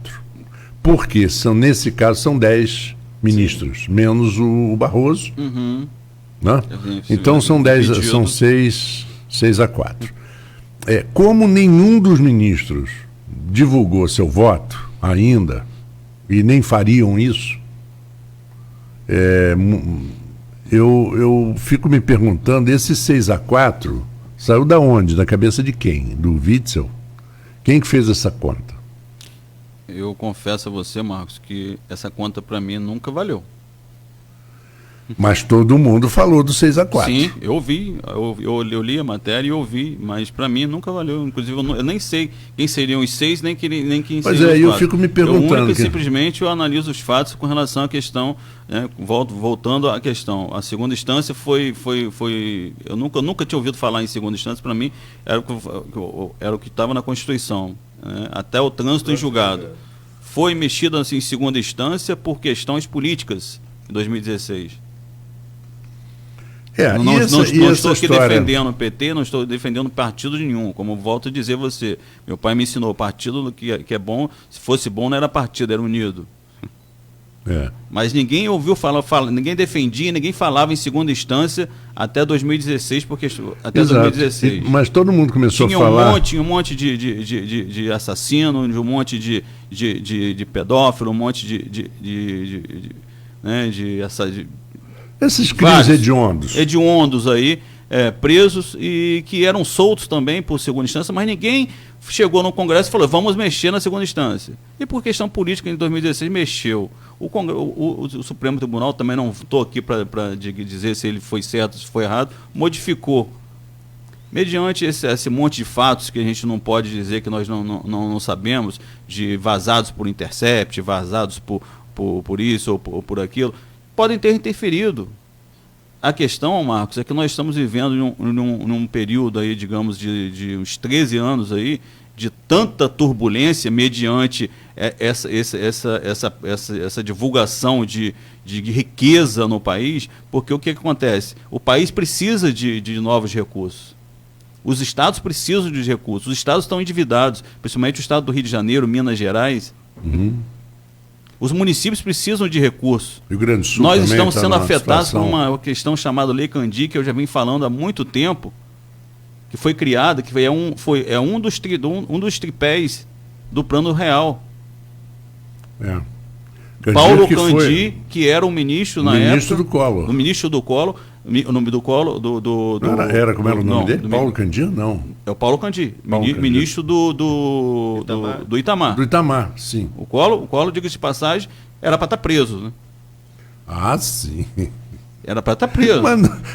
Porque nesse caso são 10 ministros, menos o Barroso. Uhum. Né? Então são 6-4. Como nenhum dos ministros divulgou seu voto ainda, e nem fariam isso, eu fico me perguntando, esse 6-4 saiu da onde? Da cabeça de quem? Do Witzel? Quem que fez essa conta? Eu confesso a você, Marcos, que essa conta para mim nunca valeu. Mas todo mundo falou do 6-4. Sim, eu vi, eu li a matéria e ouvi, mas para mim nunca valeu. Inclusive, eu nem sei quem seriam os 6, nem quem seriam os 4. Mas eu fico me perguntando. Simplesmente eu analiso os fatos com relação à questão, né, voltando à questão. A segunda instância foi eu nunca tinha ouvido falar em segunda instância, para mim era o que estava na Constituição, né, até o trânsito em julgado. Foi mexido assim, em segunda instância por questões políticas em 2016. Não estou aqui defendendo o PT, não estou defendendo partido nenhum, como volto a dizer você. Meu pai me ensinou, partido que é bom, se fosse bom não era partido, era unido. Mas ninguém ouviu falar, ninguém defendia, ninguém falava em segunda instância até 2016, porque até Exato. 2016. Mas todo mundo começou a falar. Tinha um monte de assassino, um monte de pedófilo, um monte Esses crimes hediondos aí, presos e que eram soltos também por segunda instância, mas ninguém chegou no Congresso e falou, vamos mexer na segunda instância. E por questão política, em 2016, mexeu. O Supremo Tribunal, também não estou aqui para dizer se ele foi certo, se foi errado, modificou. Mediante esse monte de fatos que a gente não pode dizer que nós não sabemos, de vazados por Intercept, vazados por isso ou por aquilo, podem ter interferido. A questão, Marcos, é que nós estamos vivendo num período aí, digamos, de uns 13 anos aí, de tanta turbulência mediante essa divulgação de riqueza no país, porque o que acontece? O país precisa de novos recursos. Os estados precisam de recursos. Os estados estão endividados, principalmente o estado do Rio de Janeiro, Minas Gerais. Uhum. Os municípios precisam de recursos. Rio Grande do Sul Nós também estamos tá sendo afetados por situação. uma questão chamada Lei Candir, que eu já venho falando há muito tempo, que foi criada, que é um dos tripés do Plano Real. Paulo Candir, que era o ministro na época. Do Collor. O ministro do Collor. O nome do Collor. Como era o nome dele? Paulo Candir? Não. É o Paulo Candir. Ministro do Itamar. Do Itamar, sim. O Collor, diga-se de passagem, era para estar preso, né? Ah, sim. Era para estar preso.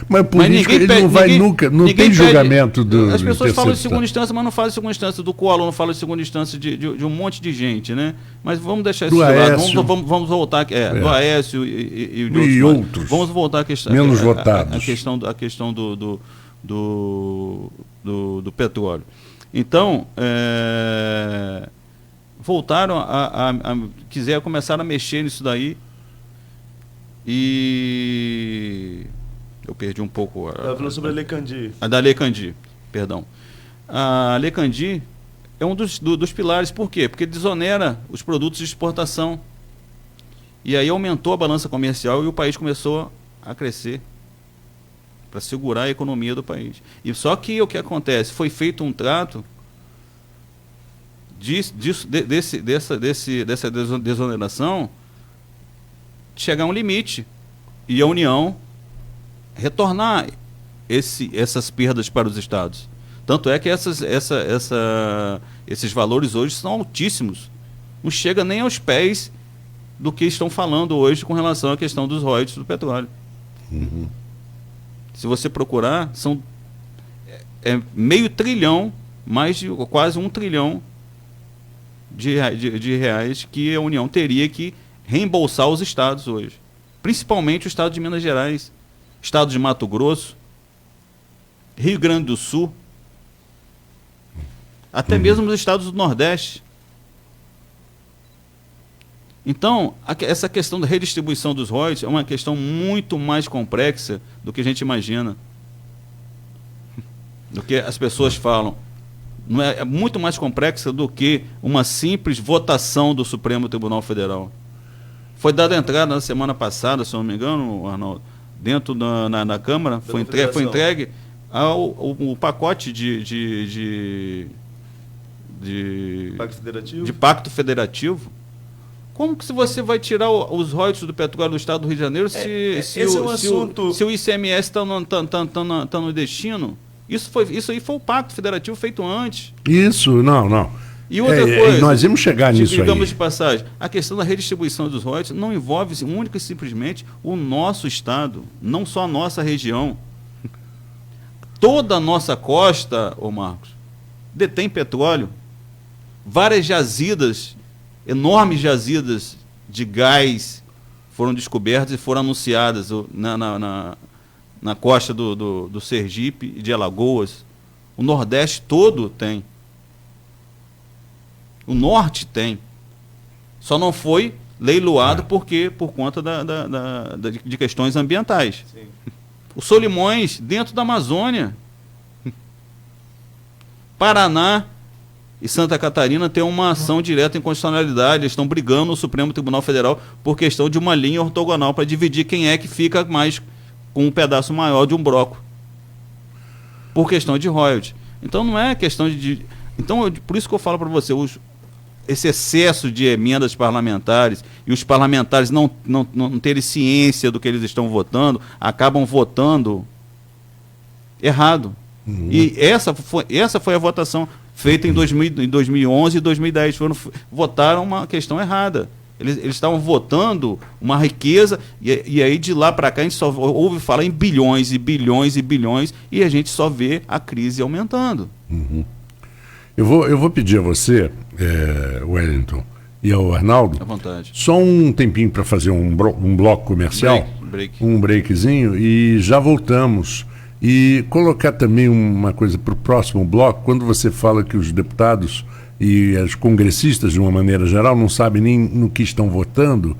Mas político, ele não vai nunca, não tem julgamento do. As pessoas falam de segunda instância, mas não falam de segunda instância do Collor, não falam de segunda instância de um monte de gente, né? Mas vamos deixar isso de lado. Vamos voltar aqui. Do Aécio e outros. Vamos voltar à questão. Menos votados. A questão do petróleo. Então, voltaram começaram a mexer nisso daí. E eu perdi um pouco. Estava falando sobre a Lei Candir. Da Lei Candir, perdão. A Lei Candir é um dos pilares. Por quê? Porque desonera os produtos de exportação. E aí aumentou a balança comercial e o país começou a crescer para segurar a economia do país. E só que o que acontece? Foi feito um trato dessa desoneração chegar a um limite e a União retornar essas perdas para os estados. Tanto é que esses valores hoje são altíssimos. Não chega nem aos pés do que estão falando hoje com relação à questão dos royalties do petróleo. Uhum. Se você procurar, são meio trilhão, mais de quase 1 trilhão de reais que a União teria que reembolsar os estados hoje. Principalmente o estado de Minas Gerais, estado de Mato Grosso, Rio Grande do Sul, até mesmo os estados do Nordeste. Então, essa questão da redistribuição dos royalties é uma questão muito mais complexa do que a gente imagina, do que as pessoas falam. Não é muito mais complexa do que uma simples votação do Supremo Tribunal Federal. Foi dada entrada na semana passada, se não me engano, Arnaldo, dentro na Câmara, foi entregue o pacote de pacto federativo. Como que você vai tirar os royalties do petróleo do estado do Rio de Janeiro se o ICMS está no destino? Isso aí foi o pacto federativo feito antes. Isso, não. E outra coisa, nós vamos chegar nisso aí. Digamos de passagem, a questão da redistribuição dos royalties não envolve única e simplesmente o nosso estado, não só a nossa região. Toda a nossa costa, ô Marcos, detém petróleo. Várias jazidas, enormes jazidas de gás foram descobertas e foram anunciadas na costa do Sergipe e de Alagoas. O Nordeste todo tem. O Norte tem. Só não foi leiloado por conta de questões ambientais. Sim. O Solimões, dentro da Amazônia. Paraná e Santa Catarina têm uma ação direta em constitucionalidade. Eles estão brigando no Supremo Tribunal Federal por questão de uma linha ortogonal para dividir quem é que fica mais com um pedaço maior de um bloco. Por questão de royalties. Então não é questão de... Então, por isso que eu falo para você, esse excesso de emendas parlamentares e os parlamentares não terem ciência do que eles estão votando, acabam votando errado. Uhum. E essa foi a votação feita em 2011 e 2010. Votaram uma questão errada. Eles estavam votando uma riqueza e aí de lá para cá a gente só ouve falar em bilhões e bilhões e bilhões e a gente só vê a crise aumentando. Uhum. Eu vou pedir a você, Wellington, e ao Arnaldo, à vontade, só um tempinho para fazer um bloco comercial, um breakzinho, e já voltamos. E colocar também uma coisa para o próximo bloco, quando você fala que os deputados e os congressistas, de uma maneira geral, não sabem nem no que estão votando,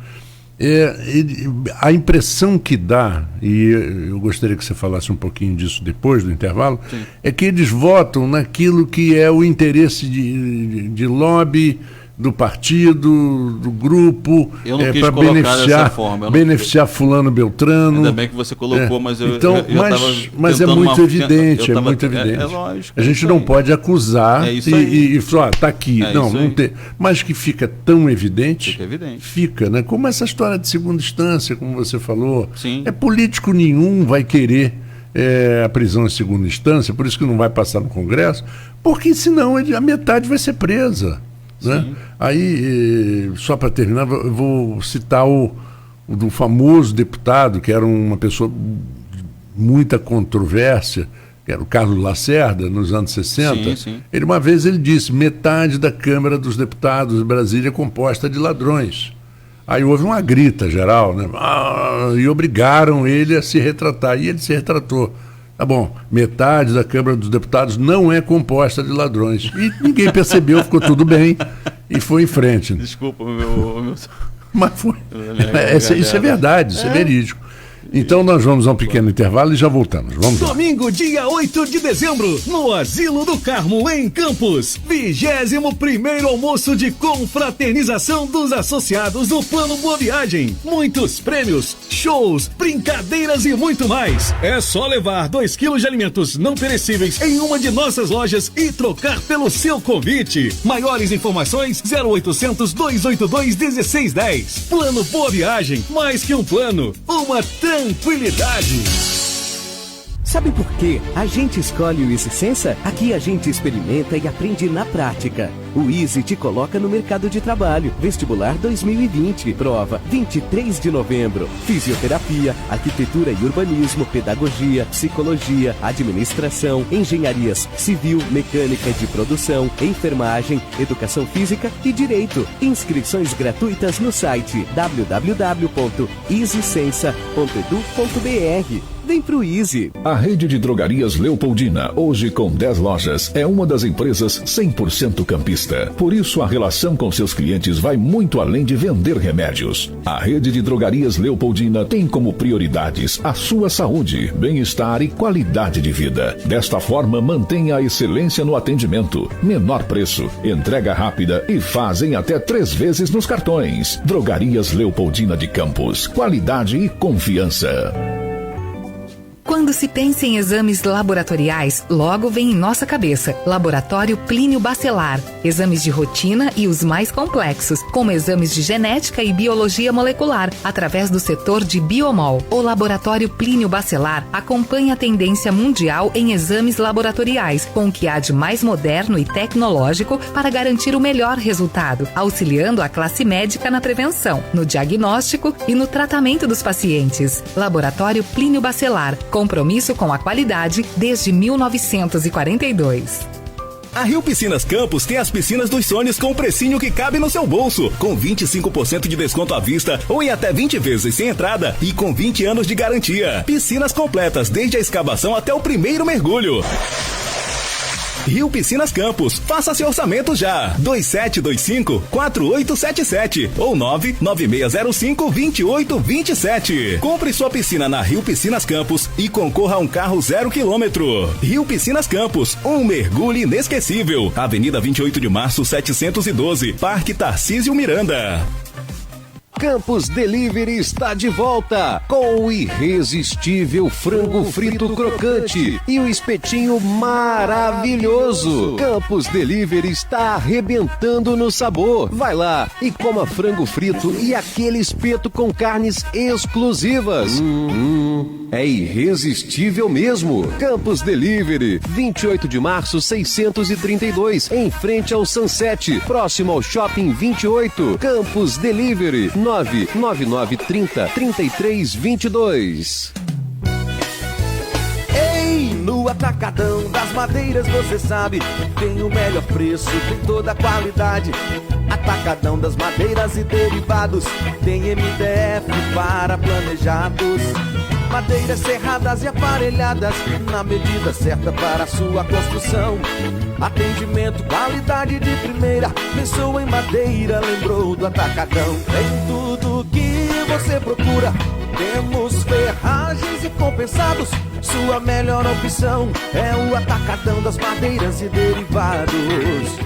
a impressão que dá, e eu gostaria que você falasse um pouquinho disso depois do intervalo, sim, é que eles votam naquilo que é o interesse de lobby do partido, do grupo, para beneficiar fulano Beltrano. Ainda bem que você colocou, mas mas é muito evidente, é muito evidente. Lógico, a gente não pode acusar e falar, tá aqui. Não tem. Mas que fica tão evidente, fica, né? Como essa história de segunda instância, como você falou. Sim. Político nenhum vai querer a prisão em segunda instância, por isso que não vai passar no Congresso, porque senão a metade vai ser presa. Né? Aí, só para terminar, eu vou citar o do famoso deputado, que era uma pessoa de muita controvérsia, que era o Carlos Lacerda, nos anos 60. Sim. Uma vez ele disse: metade da Câmara dos Deputados de Brasília é composta de ladrões. Aí houve uma grita geral, né? E obrigaram ele a se retratar, e ele se retratou. Tá bom, metade da Câmara dos Deputados não é composta de ladrões. E ninguém percebeu, ficou tudo bem e foi em frente. Desculpa, meu... Mas foi. Isso é verdade, isso é verídico. Então nós vamos a um pequeno intervalo e já voltamos. Vamos lá. Domingo, dia 8 de dezembro, no Asilo do Carmo, em Campos. 21º almoço de confraternização dos associados do Plano Boa Viagem. Muitos prêmios, shows, brincadeiras e muito mais. É só levar 2 quilos de alimentos não perecíveis em uma de nossas lojas e trocar pelo seu convite. Maiores informações 0800 282 1610. Plano Boa Viagem, mais que um plano, uma tranquilidade. Sabe por quê? A gente escolhe o Easy Sensa? Aqui a gente experimenta e aprende na prática. O Easy te coloca no mercado de trabalho. Vestibular 2020. Prova 23 de novembro. Fisioterapia, arquitetura e urbanismo, pedagogia, psicologia, administração, engenharias civil, mecânica de produção, enfermagem, educação física e direito. Inscrições gratuitas no site www.easysensa.edu.br. Vem pro Easy. A rede de drogarias Leopoldina, hoje com 10 lojas, é uma das empresas 100% campista. Por isso, a relação com seus clientes vai muito além de vender remédios. A rede de drogarias Leopoldina tem como prioridades a sua saúde, bem-estar e qualidade de vida. Desta forma, mantém a excelência no atendimento, menor preço, entrega rápida e fazem até 3 vezes nos cartões. Drogarias Leopoldina de Campos. Qualidade e confiança. Quando se pensa em exames laboratoriais, logo vem em nossa cabeça Laboratório Plínio Bacelar. Exames de rotina e os mais complexos, como exames de genética e biologia molecular, através do setor de Biomol. O Laboratório Plínio Bacelar acompanha a tendência mundial em exames laboratoriais, com o que há de mais moderno e tecnológico para garantir o melhor resultado, auxiliando a classe médica na prevenção, no diagnóstico e no tratamento dos pacientes. Laboratório Plínio Bacelar. Compromisso com a qualidade desde 1942. A Rio Piscinas Campos tem as piscinas dos sonhos com um precinho que cabe no seu bolso, com 25% de desconto à vista ou em até 20 vezes sem entrada e com 20 anos de garantia. Piscinas completas desde a escavação até o primeiro mergulho. Rio Piscinas Campos. Faça seu orçamento já. 2725-4877 ou 99605-2827. Compre sua piscina na Rio Piscinas Campos e concorra a um carro 0 km. Rio Piscinas Campos. Um mergulho inesquecível. Avenida 28 de Março, 712. Parque Tarcísio Miranda. Campos Delivery está de volta com o irresistível frango frito crocante e o espetinho maravilhoso. Campos Delivery está arrebentando no sabor. Vai lá e coma frango frito e aquele espeto com carnes exclusivas. É irresistível mesmo. Campos Delivery, 28 de março, 632, em frente ao Sunset, próximo ao Shopping 28. Campos Delivery, 99930-3322. Ei, no Atacadão das Madeiras você sabe, tem o melhor preço, tem toda a qualidade. Atacadão das Madeiras e Derivados, tem MDF para planejados. Madeiras serradas e aparelhadas, na medida certa para a sua construção. Atendimento, qualidade de primeira, pensou em madeira, lembrou do Atacadão. Tem tudo que você procura, temos ferragens e compensados. Sua melhor opção é o Atacadão das Madeiras e Derivados.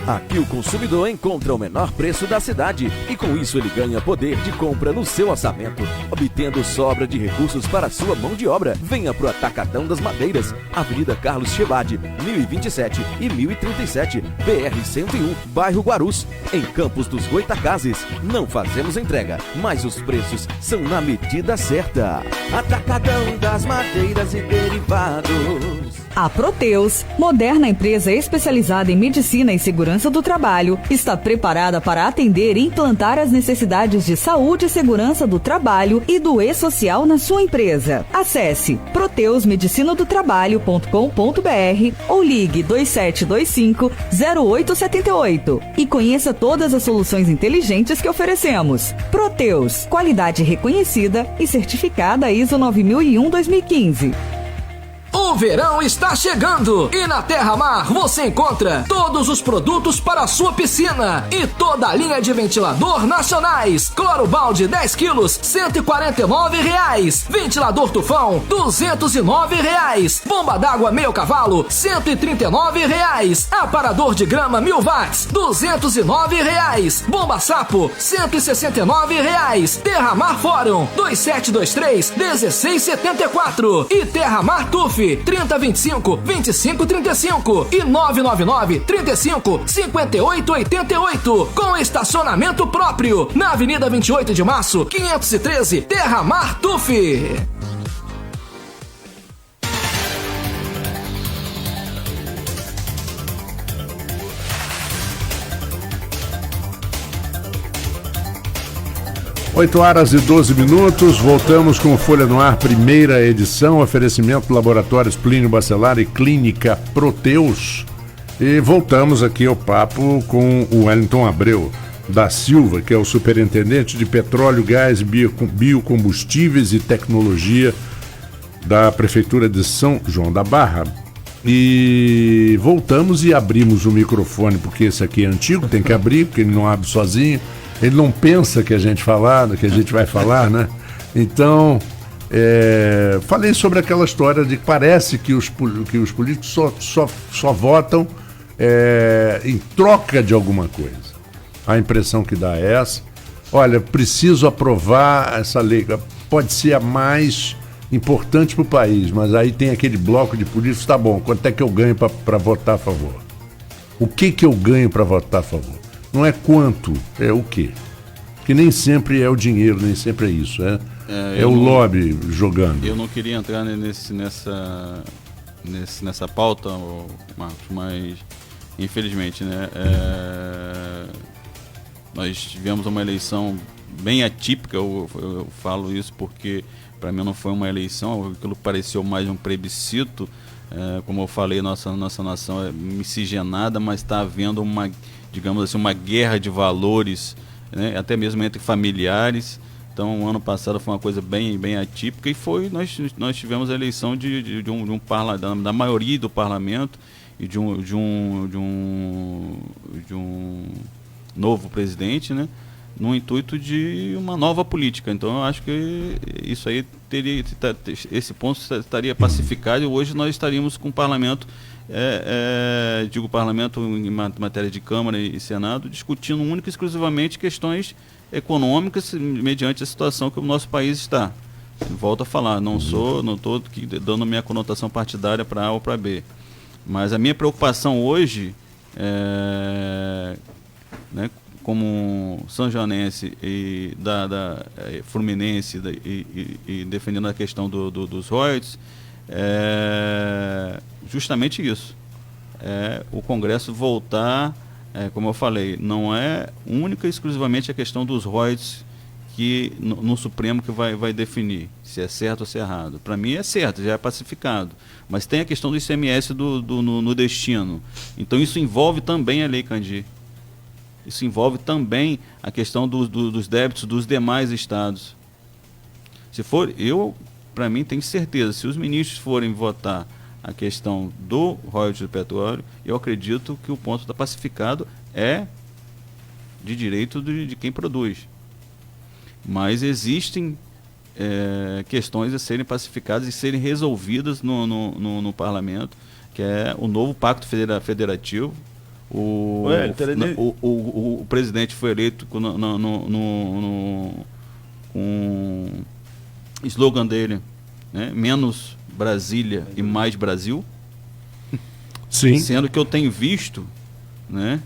Aqui o consumidor encontra o menor preço da cidade e com isso ele ganha poder de compra no seu orçamento, obtendo sobra de recursos para sua mão de obra. Venha pro Atacadão das Madeiras, Avenida Carlos Chebade, 1027 e 1037, BR-101, bairro Guarus, em Campos dos Goitacazes. Não fazemos entrega, mas os preços são na medida certa. Atacadão das Madeiras e Derivados. A Proteus, moderna empresa especializada em medicina e segurança do trabalho, está preparada para atender e implantar as necessidades de saúde e segurança do trabalho e do e-social na sua empresa. Acesse proteusmedicinadotrabalho.com.br ou ligue 2725-0878 e conheça todas as soluções inteligentes que oferecemos. Proteus, qualidade reconhecida e certificada ISO 9001-2015. O verão está chegando e na Terra Mar você encontra todos os produtos para a sua piscina e toda a linha de ventilador nacionais. Cloro balde 10 quilos, R$149. Ventilador tufão, R$209. Bomba d'água meio cavalo, R$139. Aparador de grama 1000 watts, R$209. Bomba sapo, R$169. Terra Mar Fórum, 2723-1674 e Terra Mar Tuf, 3025-2535 e 999-35-5888, com estacionamento próprio, na Avenida 28 de Março, 513, Terra Mar Tuf. 8h12, voltamos com Folha no Ar, primeira edição, oferecimento Laboratórios Plínio Bacelar e Clínica Proteus. E voltamos aqui ao papo com o Wellington Abreu da Silva, que é o superintendente de Petróleo, Gás, Biocombustíveis e Tecnologia da Prefeitura de São João da Barra. E voltamos e abrimos o microfone, porque esse aqui é antigo, tem que abrir, porque ele não abre sozinho. Ele não pensa que a gente vai falar, né? Então, falei sobre aquela história de que parece que os políticos só votam em troca de alguma coisa. A impressão que dá é essa. Olha, preciso aprovar essa lei. Pode ser a mais importante para o país, mas aí tem aquele bloco de políticos, tá bom, quanto é que eu ganho para votar a favor? O que eu ganho para votar a favor? Não é quanto, é o quê? Porque nem sempre é o dinheiro, nem sempre é isso. É o lobby jogando. Eu não queria entrar nessa pauta, Marcos, mas infelizmente, né? Nós tivemos uma eleição bem atípica, eu falo isso porque para mim não foi uma eleição, aquilo pareceu mais um plebiscito. Como eu falei, nossa nação é miscigenada, mas está havendo uma, digamos assim, uma guerra de valores, né, até mesmo entre familiares. Então, o ano passado foi uma coisa bem atípica e nós tivemos a eleição da maioria do parlamento e de um novo presidente, né, no intuito de uma nova política. Então, eu acho que isso aí esse ponto estaria pacificado e hoje nós estaríamos com o parlamento, digo parlamento em matéria de Câmara e Senado, discutindo única e exclusivamente questões econômicas mediante a situação que o nosso país está. Volto a falar, não estou dando minha conotação partidária para A ou para B, mas a minha preocupação hoje, né, como sanjonense e da Fluminense e defendendo a questão dos royalties, justamente isso. O Congresso voltar, como eu falei, não é única e exclusivamente a questão dos royalties que no Supremo que vai definir se é certo ou se é errado. Para mim é certo, já é pacificado. Mas tem a questão do ICMS no destino. Então isso envolve também a Lei Candir. Isso envolve também a questão dos débitos dos demais estados. Para mim, tenho certeza, se os ministros forem votar a questão do royalties do petróleo, eu acredito que o ponto está pacificado, é de direito de quem produz. Mas existem questões a serem pacificadas e serem resolvidas no parlamento, que é o novo pacto federativo. O presidente foi eleito com o slogan dele, né? Menos Brasília e mais Brasil. Sim. Sendo que eu tenho visto, né,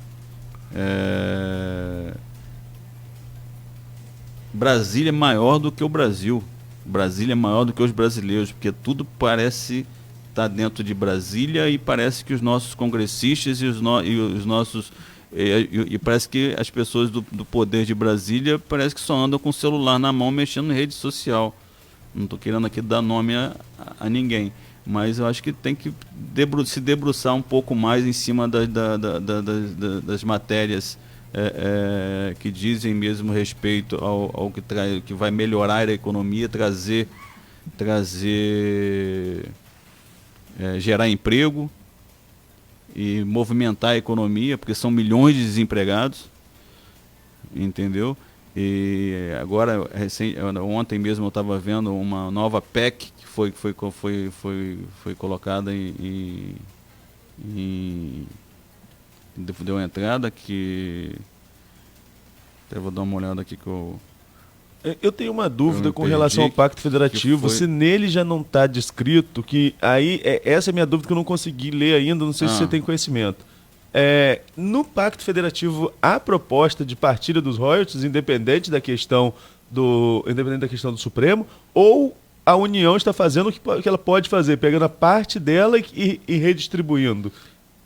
Brasília é maior do que o Brasil. Brasília é maior do que os brasileiros, porque tudo parece estar dentro de Brasília e parece que os nossos congressistas e parece que as pessoas do poder de Brasília parece que só andam com o celular na mão mexendo em rede social. Não estou querendo aqui dar nome a ninguém, mas eu acho que tem que se debruçar um pouco mais em cima das matérias que dizem mesmo respeito ao que vai melhorar a economia, gerar emprego e movimentar a economia, porque são milhões de desempregados, entendeu? E agora, ontem mesmo eu estava vendo uma nova PEC que foi colocada deu entrada, que até vou dar uma olhada aqui que eu tenho uma dúvida com relação ao Pacto Federativo, se nele já não está descrito, que aí essa é a minha dúvida que eu não consegui ler ainda, não sei se você tem conhecimento. No Pacto Federativo, há proposta de partilha dos royalties, independente da questão do Supremo, ou a União está fazendo o que ela pode fazer, pegando a parte dela e redistribuindo?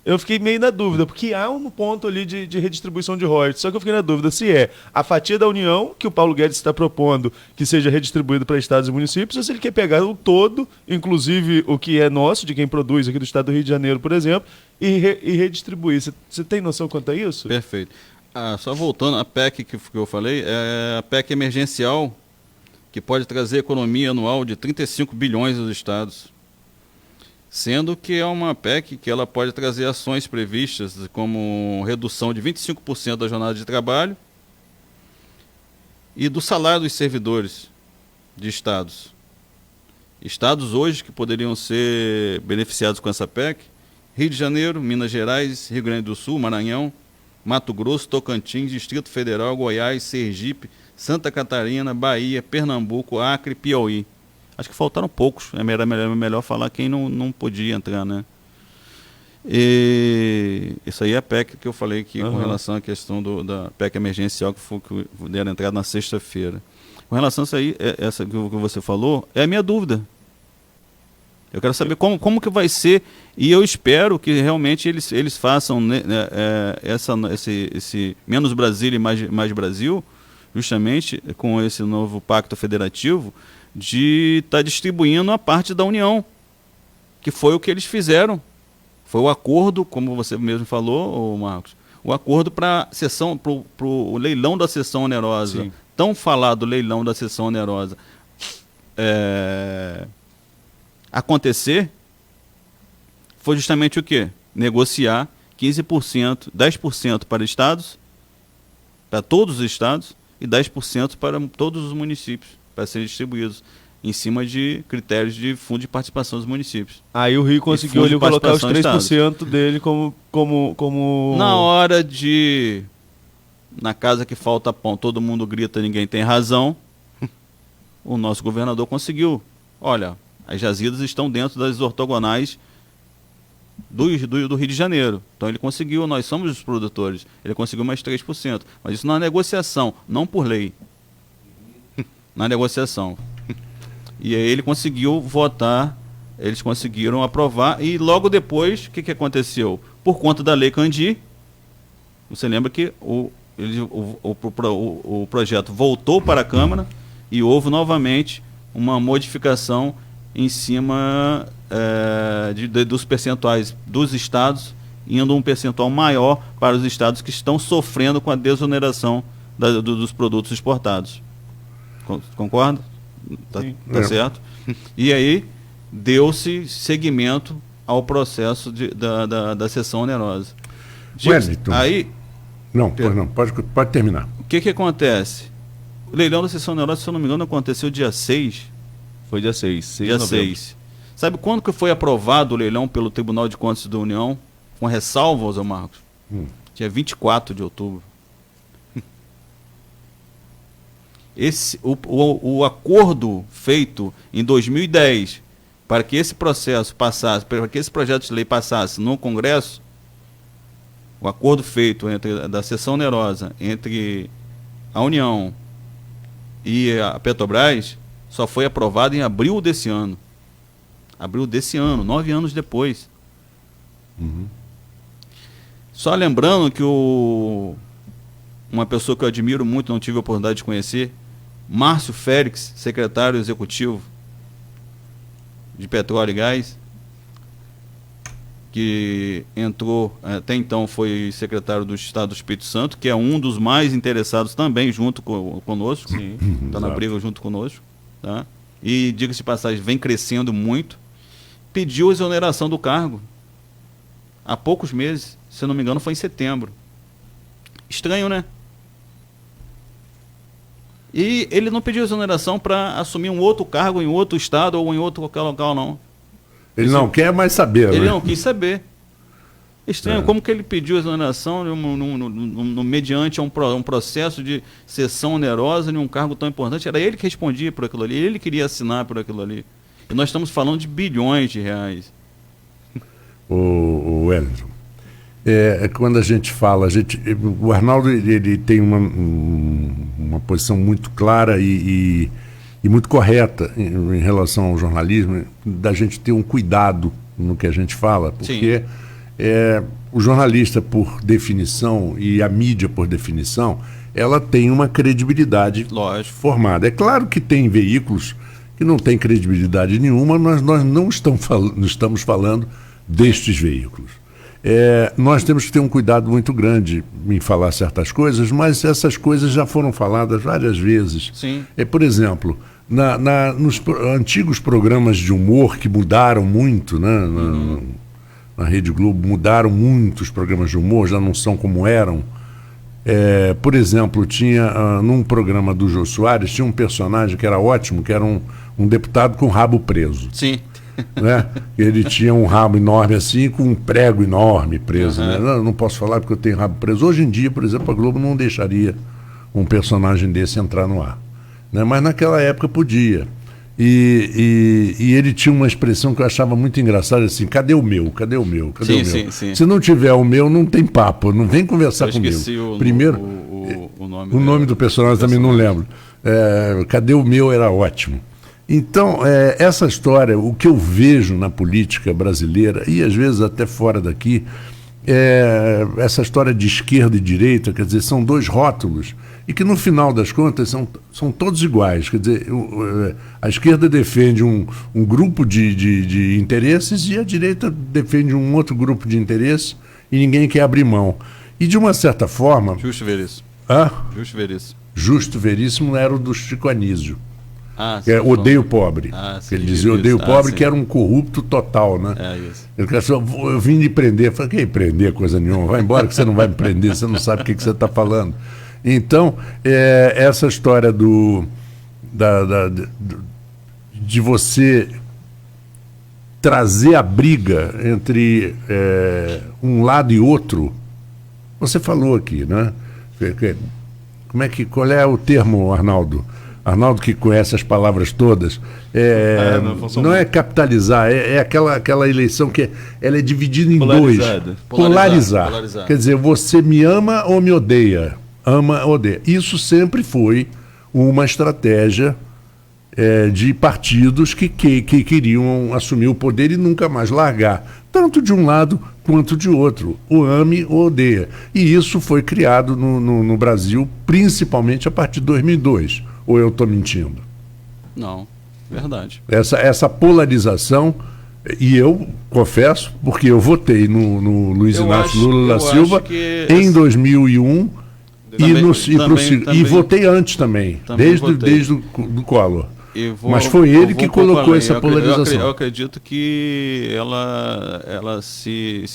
Eu fiquei meio na dúvida, porque há um ponto ali de redistribuição de royalties. Só que eu fiquei na dúvida se é a fatia da União, que o Paulo Guedes está propondo que seja redistribuído para estados e municípios, ou se ele quer pegar o todo, inclusive o que é nosso, de quem produz aqui do estado do Rio de Janeiro, por exemplo, e redistribuir. Você tem noção quanto a isso? Perfeito. Só voltando, a PEC que eu falei, é a PEC emergencial, que pode trazer economia anual de 35 bilhões aos estados. Sendo que é uma PEC que ela pode trazer ações previstas como redução de 25% da jornada de trabalho e do salário dos servidores de estados. Estados hoje que poderiam ser beneficiados com essa PEC: Rio de Janeiro, Minas Gerais, Rio Grande do Sul, Maranhão, Mato Grosso, Tocantins, Distrito Federal, Goiás, Sergipe, Santa Catarina, Bahia, Pernambuco, Acre e Piauí. Acho que faltaram poucos, é melhor falar quem não podia entrar, né? E isso aí é a PEC que eu falei aqui com relação à questão da PEC emergencial que deram entrada na sexta-feira. Com relação a isso aí, essa que você falou, é a minha dúvida. Eu quero saber como que vai ser, e eu espero que realmente eles façam, né, esse menos Brasília e mais Brasil, justamente com esse novo pacto federativo, de estar distribuindo a parte da União, que foi o que eles fizeram. Foi o acordo, como você mesmo falou, Marcos, o acordo para o leilão da cessão onerosa. Sim. Tão falado leilão da cessão onerosa acontecer, foi justamente o quê? Negociar 15%, 10% para estados, para todos os estados, e 10% para todos os municípios, para serem distribuídos em cima de critérios de fundo de participação dos municípios. Aí o Rio conseguiu ali colocar os 3% dele como... Na hora de... Na casa que falta pão, todo mundo grita, ninguém tem razão. O nosso governador conseguiu. Olha, as jazidas estão dentro das ortogonais do Rio de Janeiro. Então ele conseguiu, nós somos os produtores, ele conseguiu mais 3%. Mas isso na negociação, não por lei. Na negociação. E aí ele conseguiu votar, eles conseguiram aprovar, e logo depois, o que aconteceu? Por conta da Lei Candir, você lembra que o projeto voltou para a Câmara e houve novamente uma modificação em cima dos percentuais dos estados, indo um percentual maior para os estados que estão sofrendo com a desoneração dos produtos exportados. Concorda? Tá certo? E aí deu-se seguimento ao processo da cessão onerosa. Wellington. Aí... Não, pode terminar. O que acontece? O leilão da cessão onerosa, se eu não me engano, aconteceu dia 6. Foi dia 6. Dia 6. Sabe quando que foi aprovado o leilão pelo Tribunal de Contas da União? Com ressalvas, Zé Marcos? Dia 24 de outubro. O acordo feito em 2010 para que esse processo passasse, para que esse projeto de lei passasse no Congresso, o acordo feito da cessão onerosa entre a União e a Petrobras só foi aprovado em abril desse ano. Abril desse ano, 9 anos depois. Só lembrando que uma pessoa que eu admiro muito, não tive a oportunidade de conhecer, Márcio Félix, secretário executivo de Petróleo e Gás, que entrou, até então foi secretário do Estado do Espírito Santo, que é um dos mais interessados também junto conosco, está na briga junto conosco, tá? E, diga-se de passagem, vem crescendo muito, pediu exoneração do cargo há poucos meses, se eu não me engano foi em setembro. Estranho, né? E ele não pediu exoneração para assumir um outro cargo em outro estado ou em outro qualquer local, não. Ele não quer mais saber, Ele né? não quis saber. Estranho, como que ele pediu exoneração mediante um processo de cessão onerosa em um cargo tão importante? Era ele que respondia por aquilo ali, ele queria assinar por aquilo ali. E nós estamos falando de bilhões de reais. O Wellington, quando a gente fala, o Arnaldo ele tem uma posição muito clara e muito correta em relação ao jornalismo, da gente ter um cuidado no que a gente fala, porque o jornalista, por definição, e a mídia, por definição, ela tem uma credibilidade formada. É claro que tem veículos que não têm credibilidade nenhuma, mas nós não estamos falando destes veículos. Nós temos que ter um cuidado muito grande em falar certas coisas, mas essas coisas já foram faladas várias vezes. Sim. Por exemplo, nos antigos programas de humor que mudaram muito, né, na Rede Globo, mudaram muito os programas de humor, já não são como eram. Por exemplo, tinha num programa do Jô Soares, tinha um personagem que era ótimo, que era um deputado com rabo preso. Sim. Né? Ele tinha um rabo enorme assim, com um prego enorme preso. Né? Não posso falar porque eu tenho rabo preso. Hoje em dia, por exemplo, a Globo não deixaria um personagem desse entrar no ar. Né? Mas naquela época podia. E ele tinha uma expressão que eu achava muito engraçada, assim: cadê o meu? Cadê o meu? Cadê o meu? Sim. Se não tiver o meu, não tem papo, não vem conversar comigo. Primeiro, o nome do personagem também não lembro. Cadê o meu era ótimo. Então, essa história, o que eu vejo na política brasileira, e às vezes até fora daqui, essa história de esquerda e direita, quer dizer, são dois rótulos, e que no final das contas são todos iguais. Quer dizer, a esquerda defende um grupo de interesses e a direita defende um outro grupo de interesses e ninguém quer abrir mão. E de uma certa forma... Justo ver isso. Justo ver isso. Justo Veríssimo era o do Chico Anísio. Odeio pobre. Sim, ele dizia odeio pobre, que era um corrupto total, né? Isso. Ele falou, eu vim lhe prender. Eu falei, quem prender coisa nenhuma? Vai embora que você não vai me prender, você não sabe o que você está falando. Então, essa história de você trazer a briga entre um lado e outro, você falou aqui, né? Qual é o termo, Arnaldo? Arnaldo, que conhece as palavras todas, não é capitalizar, é aquela eleição que ela é dividida em dois. Polarizar. Quer dizer, você me ama ou me odeia? Ama ou odeia. Isso sempre foi uma estratégia de partidos que queriam assumir o poder e nunca mais largar, tanto de um lado quanto de outro, o ame ou odeia. E isso foi criado no Brasil, principalmente a partir de 2002. Ou eu estou mentindo? Não, verdade. Essa polarização, e eu confesso, porque eu votei no Luiz Inácio Lula da Silva em 2001 e votei antes também desde o Collor. Mas foi ele que colocou essa polarização. Eu acredito que ela se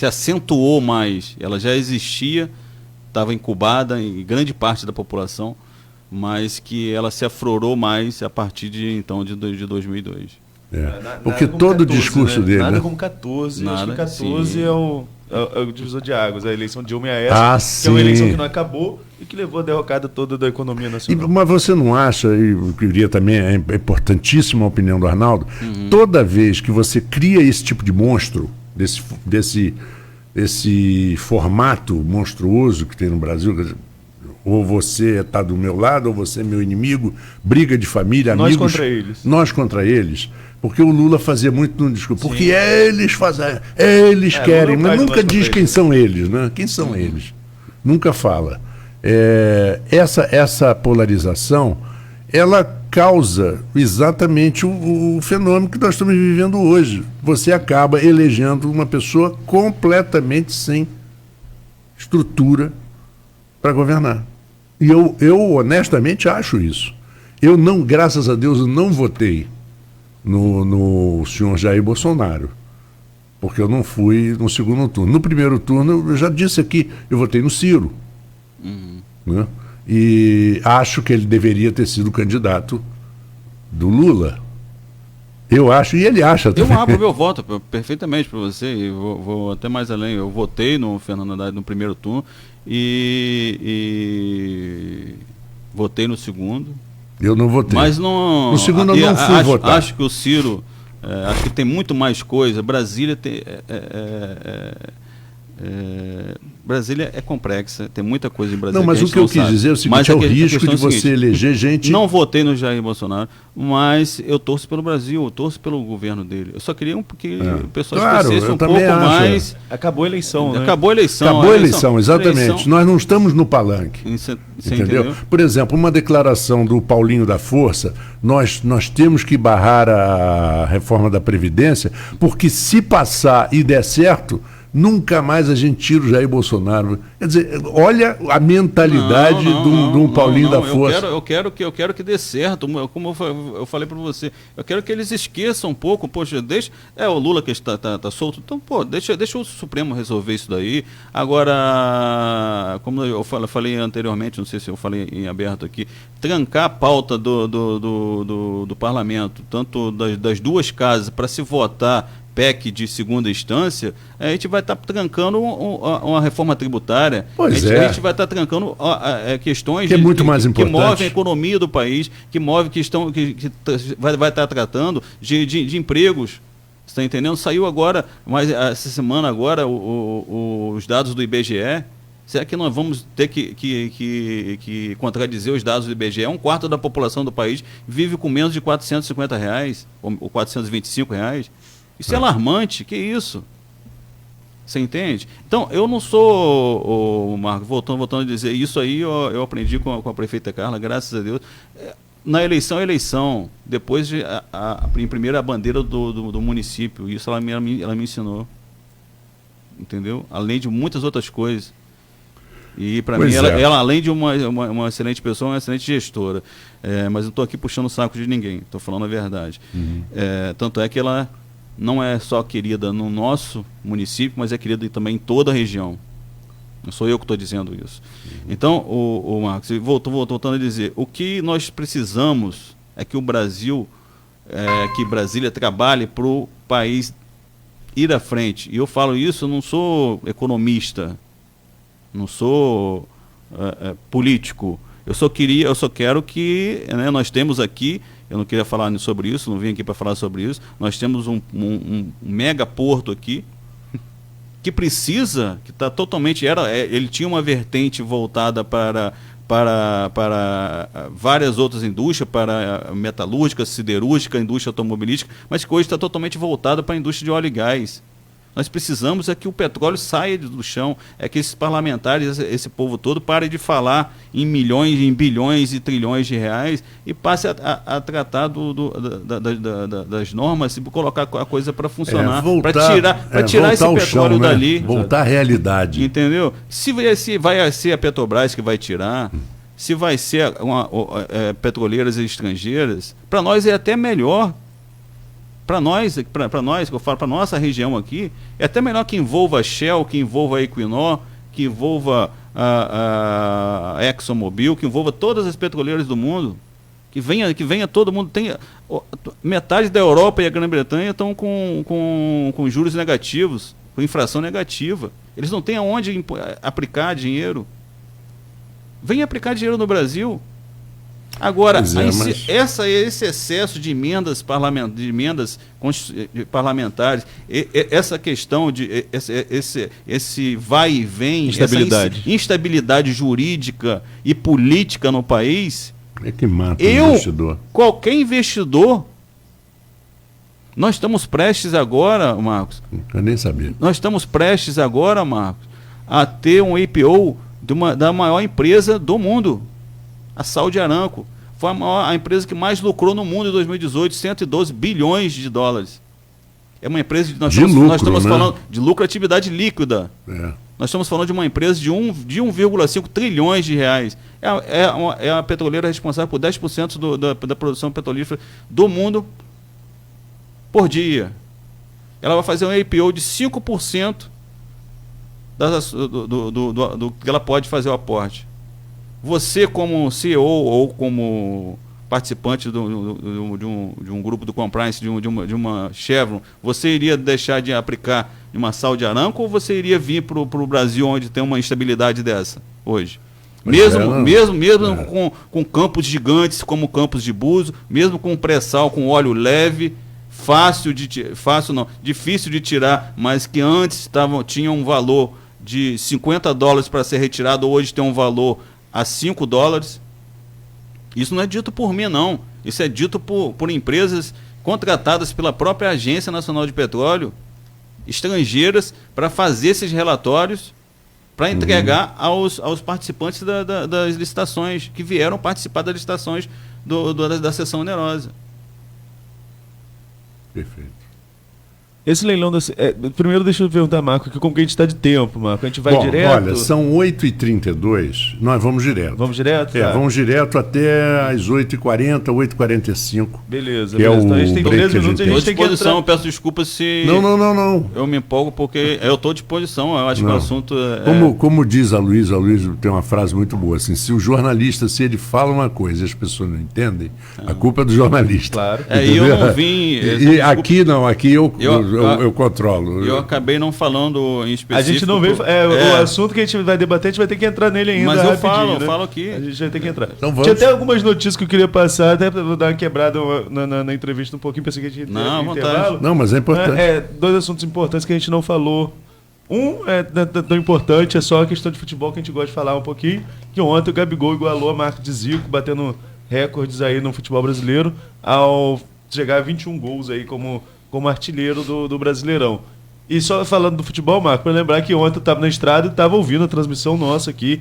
acentuou mais. Ela já existia, estava incubada em grande parte da população, mas que ela se aflorou mais a partir de 2002. Porque todo o discurso dele... Nada né? como 14, Nada, acho que 14 sim. é o divisor de águas, a eleição de Dilma e Aécio, que é uma eleição que não acabou e que levou a derrocada toda da economia nacional. Mas você não acha, e eu queria também, é importantíssima a opinião do Arnaldo, toda vez que você cria esse tipo de monstro, desse formato monstruoso que tem no Brasil, quer dizer, ou você está do meu lado, ou você é meu inimigo, briga de família, amigos. Nós contra eles. Porque o Lula fazia muito no discurso. Sim. Porque eles querem, mas nunca diz quem são eles, né? Quem são eles? Nunca fala. Essa polarização, ela causa exatamente o fenômeno que nós estamos vivendo hoje. Você acaba elegendo uma pessoa completamente sem estrutura para governar. E eu honestamente acho isso. Eu não, graças a Deus, não votei no senhor Jair Bolsonaro, porque eu não fui no segundo turno. No primeiro turno, eu já disse aqui, eu votei no Ciro. Né? E acho que ele deveria ter sido candidato do Lula. Eu acho, e ele acha também. Eu abro meu voto perfeitamente para você, e vou até mais além. Eu votei no Fernando Haddad no primeiro turno e votei no segundo. Eu não votei. Mas não. No segundo eu não fui votar. Acho que o Ciro, acho que tem muito mais coisa. Brasília Brasília é complexa, tem muita coisa em Brasília. Não, mas o que eu quis dizer é o seguinte, é o risco de você eleger gente... Não votei no Jair Bolsonaro, mas eu torço pelo Brasil, eu torço pelo governo dele. Eu só queria que o pessoal esquecesse um pouco mais... Acabou a eleição, né? Acabou a eleição. Acabou a eleição, exatamente. Nós não estamos no palanque. Você entendeu? Por exemplo, uma declaração do Paulinho da Força, nós temos que barrar a reforma da Previdência, porque se passar e der certo... Nunca mais a gente tira o Jair Bolsonaro. Quer dizer, olha a mentalidade de um Paulinho da Força. Eu quero que dê certo, como eu falei para você. Eu quero que eles esqueçam um pouco. Poxa, o Lula que está solto. Então, deixa o Supremo resolver isso daí. Agora, como eu falei anteriormente, não sei se eu falei em aberto aqui, trancar a pauta do parlamento, tanto das duas casas, para se votar PEC de segunda instância, a gente vai estar trancando uma reforma tributária. A gente vai estar trancando questões que é muito mais importante, que movem a economia do país, que vai estar tratando de empregos. Você está entendendo? Saiu agora, mas essa semana agora, os dados do IBGE. Será que nós vamos ter que contradizer os dados do IBGE? 1/4 da população do país vive com menos de R$450 ou R$425. Isso é alarmante, que isso? Você entende? Então, eu não sou, Marco, voltando a dizer, isso aí eu aprendi com a prefeita Carla, graças a Deus. Na eleição, depois primeiro a bandeira do município, isso ela me ensinou. Entendeu? Além de muitas outras coisas. E para mim, ela, além de uma excelente pessoa, é uma excelente gestora. Mas não estou aqui puxando o saco de ninguém, estou falando a verdade. Tanto é que ela não é só querida no nosso município, mas é querida também em toda a região. Não sou eu que estou dizendo isso. Então, o Marcos, voltando a dizer, o que nós precisamos é que o Brasil, que Brasília trabalhe para o país ir à frente. E eu falo isso, eu não sou economista, não sou político. Eu só quero que nós temos aqui, eu não queria falar sobre isso, não vim aqui para falar sobre isso, nós temos um mega porto aqui, que precisa, que está totalmente, ele tinha uma vertente voltada para várias outras indústrias, para metalúrgica, siderúrgica, indústria automobilística, mas que hoje está totalmente voltada para a indústria de óleo e gás. Nós precisamos que o petróleo saia do chão, que esses parlamentares, esse povo todo, pare de falar em milhões, em bilhões e trilhões de reais e passe a tratar das normas e colocar a coisa para funcionar, para tirar esse petróleo dali. Voltar à realidade. Entendeu? Se vai ser a Petrobras que vai tirar, se vai ser petroleiras estrangeiras, para nós é até melhor. Para nós, que eu falo, para nossa região aqui, é até melhor que envolva a Shell, que envolva a Equinor, que envolva a ExxonMobil, que envolva todas as petroleiras do mundo, que venha todo mundo. Metade da Europa e a Grã-Bretanha estão com juros negativos, com inflação negativa. Eles não têm aonde aplicar dinheiro. Venha aplicar dinheiro no Brasil. Agora, esse excesso de emendas parlamentares, essa questão de esse vai e vem, essa instabilidade jurídica e política no país, que mata o investidor. Qualquer investidor, nós estamos prestes agora, Marcos. Eu nem sabia. Nós estamos prestes agora, Marcos, a ter um IPO da maior empresa do mundo. A Saudi Aramco foi a empresa que mais lucrou no mundo em 2018, 112 bilhões de dólares. É uma empresa que nós estamos falando de lucratividade líquida. Nós estamos falando de uma empresa de 1,5 trilhões de reais. É a petroleira responsável por 10% da produção petrolífera do mundo por dia. Ela vai fazer um IPO de 5% do que ela pode fazer o aporte. Você, como CEO ou como participante de um grupo do compliance, de uma Chevron, você iria deixar de aplicar em uma Saudi Aramco ou você iria vir para o Brasil, onde tem uma instabilidade dessa hoje? Mesmo com campos gigantes como Campos de Búzios, mesmo com pré-sal, com óleo leve, difícil de tirar, mas que antes tinham um valor de $50 para ser retirado, hoje tem um valor a $5. Isso não é dito por mim, não. Isso é dito por empresas contratadas pela própria Agência Nacional de Petróleo, estrangeiras, para fazer esses relatórios, para entregar aos participantes das licitações, que vieram participar das licitações da sessão onerosa. Perfeito. Esse leilão primeiro deixa eu perguntar, Marco, como que a gente está de tempo, Marco? A gente vai direto? Olha, são 8h32, nós vamos direto. Vamos direto? Tá. Vamos direto até às 8h40, 8h45. Beleza, beleza. Então a gente tem 13 minutos e a gente tem que entrar. Eu peço desculpas se... Não. Eu me empolgo porque eu estou à disposição, eu acho que o assunto Como diz a Luísa tem uma frase muito boa, assim, se o jornalista, se ele fala uma coisa e as pessoas não entendem, a culpa é do jornalista. Claro. E eu não vim... Aqui eu controlo. Eu acabei não falando em específico. A gente não veio... O assunto que a gente vai debater, a gente vai ter que entrar nele ainda. Mas eu falo né? aqui. A gente vai ter que entrar. Então vamos. Tinha até algumas notícias que eu queria passar, até para dar uma quebrada na entrevista um pouquinho, pensei que a gente ia ter intervalo. Não, mas é importante. 2 assuntos importantes que a gente não falou. Um é tão importante, é só a questão de futebol que a gente gosta de falar um pouquinho, que ontem o Gabigol igualou a marca de Zico, batendo recordes aí no futebol brasileiro, ao chegar a 21 gols aí como artilheiro do Brasileirão. E só falando do futebol, Marco, para lembrar que ontem eu estava na estrada e estava ouvindo a transmissão nossa aqui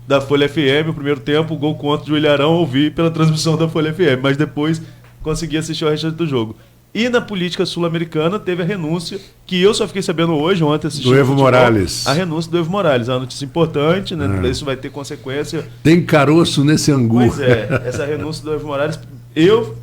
da Folha FM, o primeiro tempo, o gol contra o Ilharão, ouvi pela transmissão da Folha FM, mas depois consegui assistir o resto do jogo. E na política sul-americana teve a renúncia, que eu só fiquei sabendo hoje, ontem assistindo do Evo Morales. A renúncia do Evo Morales, é uma notícia importante, né? Isso vai ter consequência. Tem caroço nesse angu. Pois essa renúncia do Evo Morales, eu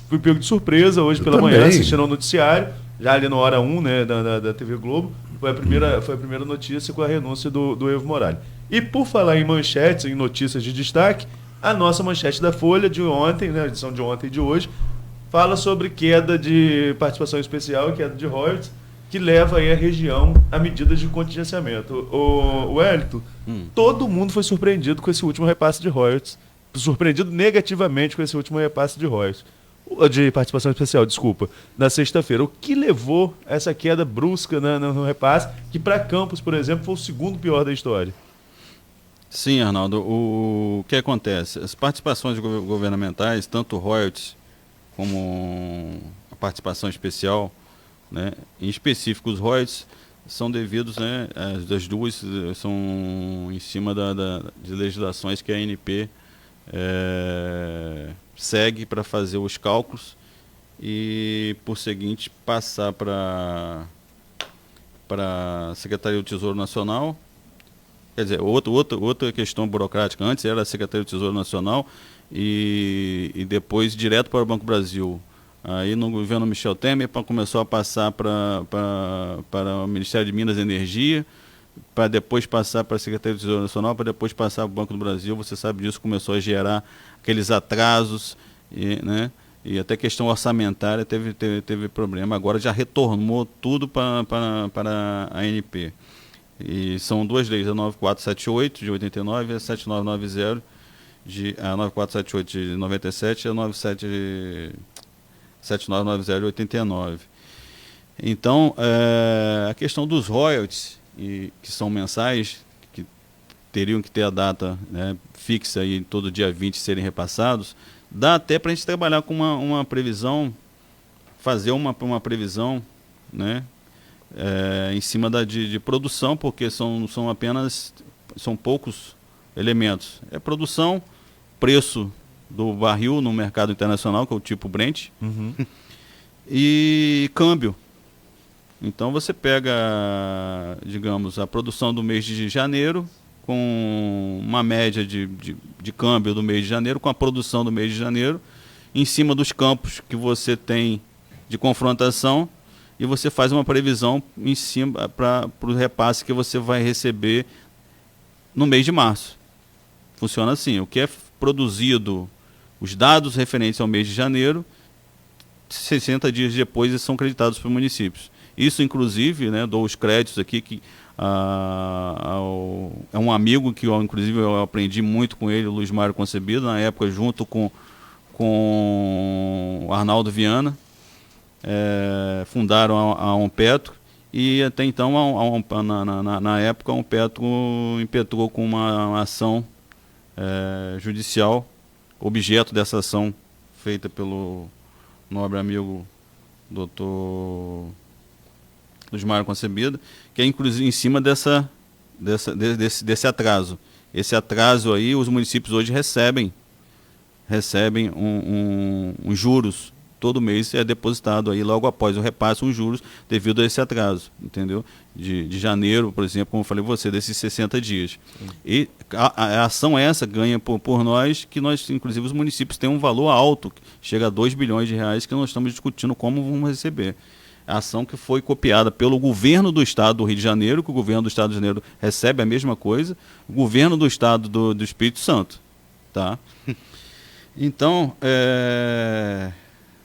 fui pego de surpresa hoje pela manhã, assistindo ao noticiário, já ali na hora 1, né, da TV Globo, foi a primeira notícia com a renúncia do Evo Morales. E por falar em manchetes, em notícias de destaque, a nossa manchete da Folha de ontem, né, a edição de ontem e de hoje, fala sobre queda de participação especial e queda de royalties, que leva aí a região a medidas de contingenciamento. O Wellington, todo mundo foi surpreendido com esse último repasse de royalties, surpreendido negativamente com esse último repasse de royalties. De participação especial, desculpa, na sexta-feira. O que levou essa queda brusca no repasse, que para Campos, por exemplo, foi o segundo pior da história? Sim, Arnaldo. O que acontece? As participações governamentais, tanto royalties como a participação especial, né, em específico os royalties, são devidos, né, as duas são em cima de legislações que a ANP segue para fazer os cálculos e, por seguinte, passar para a Secretaria do Tesouro Nacional. Quer dizer, outra questão burocrática. Antes era a Secretaria do Tesouro Nacional e depois direto para o Banco Brasil. Aí no governo Michel Temer começou a passar para o Ministério de Minas e Energia, para depois passar para a Secretaria do Tesouro Nacional, para depois passar para o Banco do Brasil. Você sabe disso, começou a gerar aqueles atrasos, né? E até questão orçamentária teve problema. Agora já retornou tudo para a ANP. E são duas leis, a 9478 de 89 e a 7990 a 9478 de 97 e a 7990 de 89. Então, a questão dos royalties, que são mensais, que teriam que ter a data, né, fixa aí todo dia 20 serem repassados, dá até para a gente trabalhar com uma previsão, fazer uma previsão, né, em cima de produção, porque são poucos elementos. É produção, preço do barril no mercado internacional, que é o tipo Brent, e câmbio. Então você pega, digamos, a produção do mês de janeiro, com uma média de câmbio do mês de janeiro, com a produção do mês de janeiro, em cima dos campos que você tem de confrontação, e você faz uma previsão em cima para o repasse que você vai receber no mês de março. Funciona assim: o que é produzido, os dados referentes ao mês de janeiro, 60 dias depois são creditados para os municípios. Isso, inclusive, né, dou os créditos aqui, que é um amigo que inclusive eu aprendi muito com ele, o Luiz Mário Concebido, na época junto com o Arnaldo Viana, fundaram a Ompetro, e até então, na época, a Petro impetrou com uma ação judicial, objeto dessa ação feita pelo nobre amigo doutor Luzmário Concebida, que é inclusive em cima desse atraso. Esse atraso aí, os municípios hoje recebem um juros, todo mês é depositado aí logo após o repasse uns juros devido a esse atraso, entendeu? De janeiro, por exemplo, como eu falei você, desses 60 dias. Sim. E a ação essa ganha por nós, que nós, inclusive os municípios têm um valor alto, que chega a 2 bilhões de reais, que nós estamos discutindo como vamos receber. A ação que foi copiada pelo governo do estado do Rio de Janeiro, que o governo do estado do Rio de Janeiro recebe a mesma coisa, o governo do estado do Espírito Santo, tá? Então,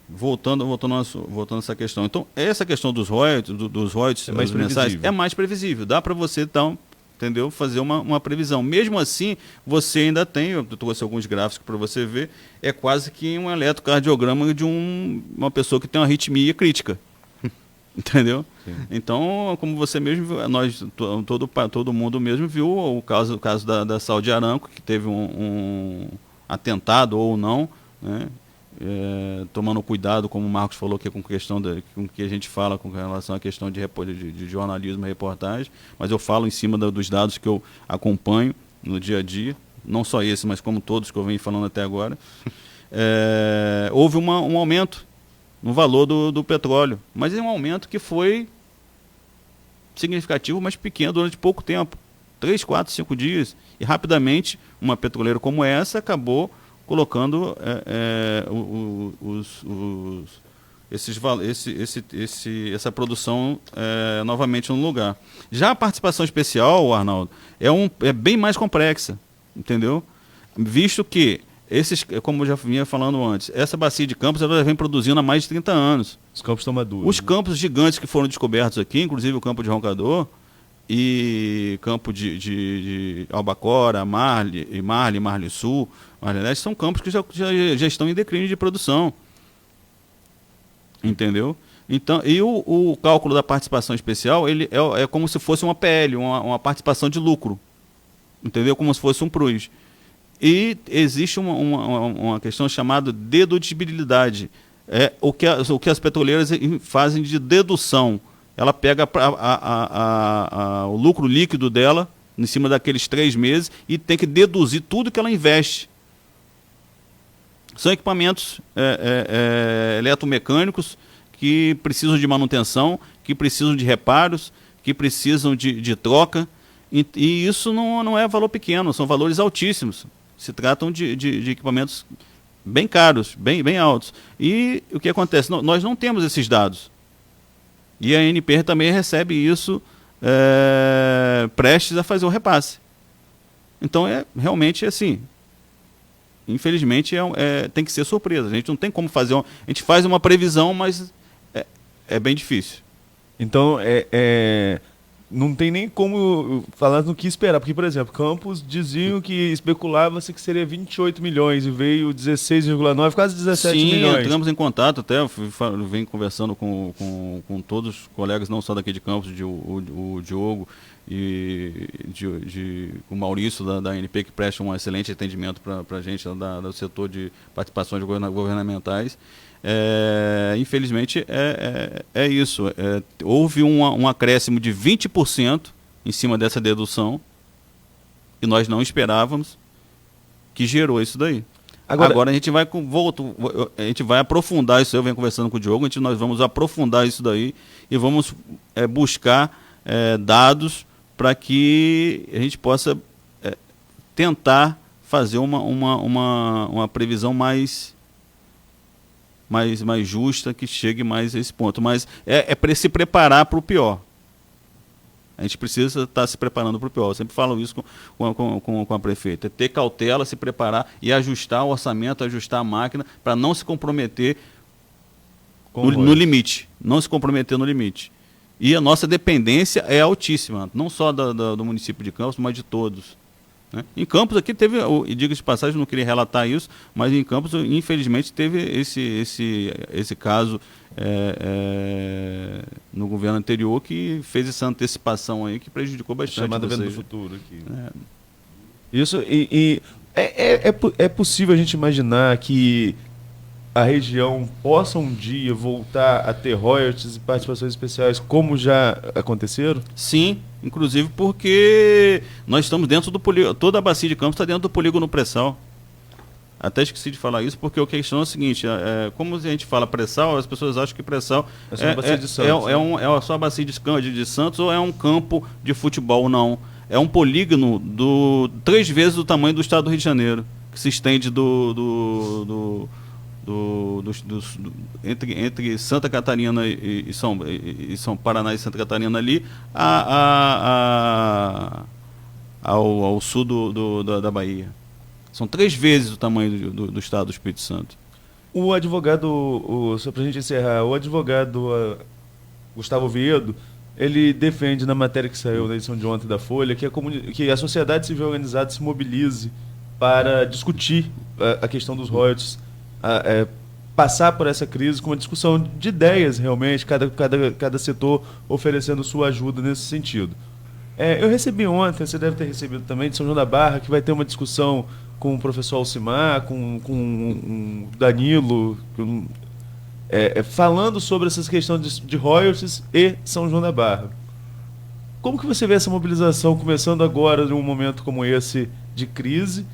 voltando a essa questão. Então, essa questão dos royalties mensais é mais previsível. Dá para você, então, entendeu? Fazer uma previsão. Mesmo assim, você ainda tem, eu trouxe alguns gráficos para você ver, é quase que um eletrocardiograma de uma pessoa que tem uma arritmia crítica. Entendeu? Sim. Então, como você mesmo viu, todo mundo mesmo viu o caso da Saúde Aramco, que teve um atentado ou não, né? Tomando cuidado, como o Marcos falou, que é com questão com que a gente fala com relação à questão de jornalismo e reportagem, mas eu falo em cima dos dados que eu acompanho no dia a dia, não só esse, mas como todos que eu venho falando até agora. Houve um aumento no valor do petróleo, mas é um aumento que foi significativo, mas pequeno durante pouco tempo, 3, 4, 5 dias, e rapidamente uma petroleira como essa acabou colocando essa produção novamente no lugar. Já a participação especial, Arnaldo, é bem mais complexa, entendeu? Visto que como eu já vinha falando antes, essa bacia de Campos ela vem produzindo há mais de 30 anos. Os campos estão maduros. Os campos gigantes que foram descobertos aqui, inclusive o campo de Roncador e campo de Albacora, Marli Sul, Marli Leste, são campos que já estão em declínio de produção. Entendeu? Então, e o cálculo da participação especial, ele é como se fosse uma PL, uma participação de lucro. Entendeu? Como se fosse um PRUS. E existe uma questão chamada dedutibilidade. O que as petroleiras fazem de dedução. Ela pega o lucro líquido dela, em cima daqueles 3 meses, e tem que deduzir tudo que ela investe. São equipamentos eletromecânicos que precisam de manutenção, que precisam de reparos, que precisam de troca. E isso não é valor pequeno, são valores altíssimos. Se tratam de equipamentos bem caros, bem altos. E o que acontece? Nós não temos esses dados. E a ANP também recebe isso prestes a fazer o repasse. Então, realmente assim. Infelizmente, tem que ser surpresa. A gente não tem como fazer. A gente faz uma previsão, mas é bem difícil. Então, não tem nem como falar no que esperar, porque, por exemplo, Campos diziam que especulava-se que seria 28 milhões e veio 16,9, quase 17 milhões. Sim, entramos em contato até, eu venho conversando com todos os colegas, não só daqui de Campos, o Diogo e o Maurício da ANP, que presta um excelente atendimento para a gente do setor de participações governamentais. Infelizmente é isso. Houve um acréscimo de 20% em cima dessa dedução e nós não esperávamos, que gerou isso daí. Agora a gente vai aprofundar isso. Eu venho conversando com o Diogo, nós vamos aprofundar isso daí e vamos buscar dados para que a gente possa tentar fazer uma previsão mais justa, que chegue mais a esse ponto. Mas é para se preparar para o pior. A gente precisa estar se preparando para o pior. Eu sempre falo isso com a prefeita. É ter cautela, se preparar e ajustar o orçamento, ajustar a máquina, para não se comprometer no limite. Não se comprometer no limite. E a nossa dependência é altíssima, não só do município de Campos, mas de todos. Né? Em Campos aqui teve, e diga de passagem, não queria relatar isso, mas em Campos infelizmente teve esse caso no governo anterior, que fez essa antecipação aí que prejudicou bastante. Chamada venda do futuro aqui. Isso, é possível a gente imaginar que a região possa um dia voltar a ter royalties e participações especiais como já aconteceram? Sim, inclusive porque nós estamos dentro do polígono, toda a bacia de Campos está dentro do polígono pré-sal. Até esqueci de falar isso, porque a questão é o seguinte, como a gente fala pré-sal, as pessoas acham que pré-sal é só a bacia de Santos ou é um campo de futebol. Não, é um polígono 3 vezes o tamanho do estado do Rio de Janeiro, que se estende entre Santa Catarina e São Paraná e Santa Catarina ali ao sul da Bahia. São 3 vezes o tamanho do estado do Espírito Santo. O advogado, só para a gente encerrar, o advogado Gustavo Viedo, ele defende na matéria que saiu na edição de ontem da Folha que a sociedade civil organizada se mobilize para discutir a questão dos royalties, passar por essa crise com uma discussão de ideias realmente, cada setor oferecendo sua ajuda nesse sentido. Eu recebi ontem, você deve ter recebido também, de São João da Barra, que vai ter uma discussão com o professor Alcimar, com o Danilo, falando sobre essas questões de royalties e São João da Barra. Como que você vê essa mobilização começando agora, num momento como esse de crise,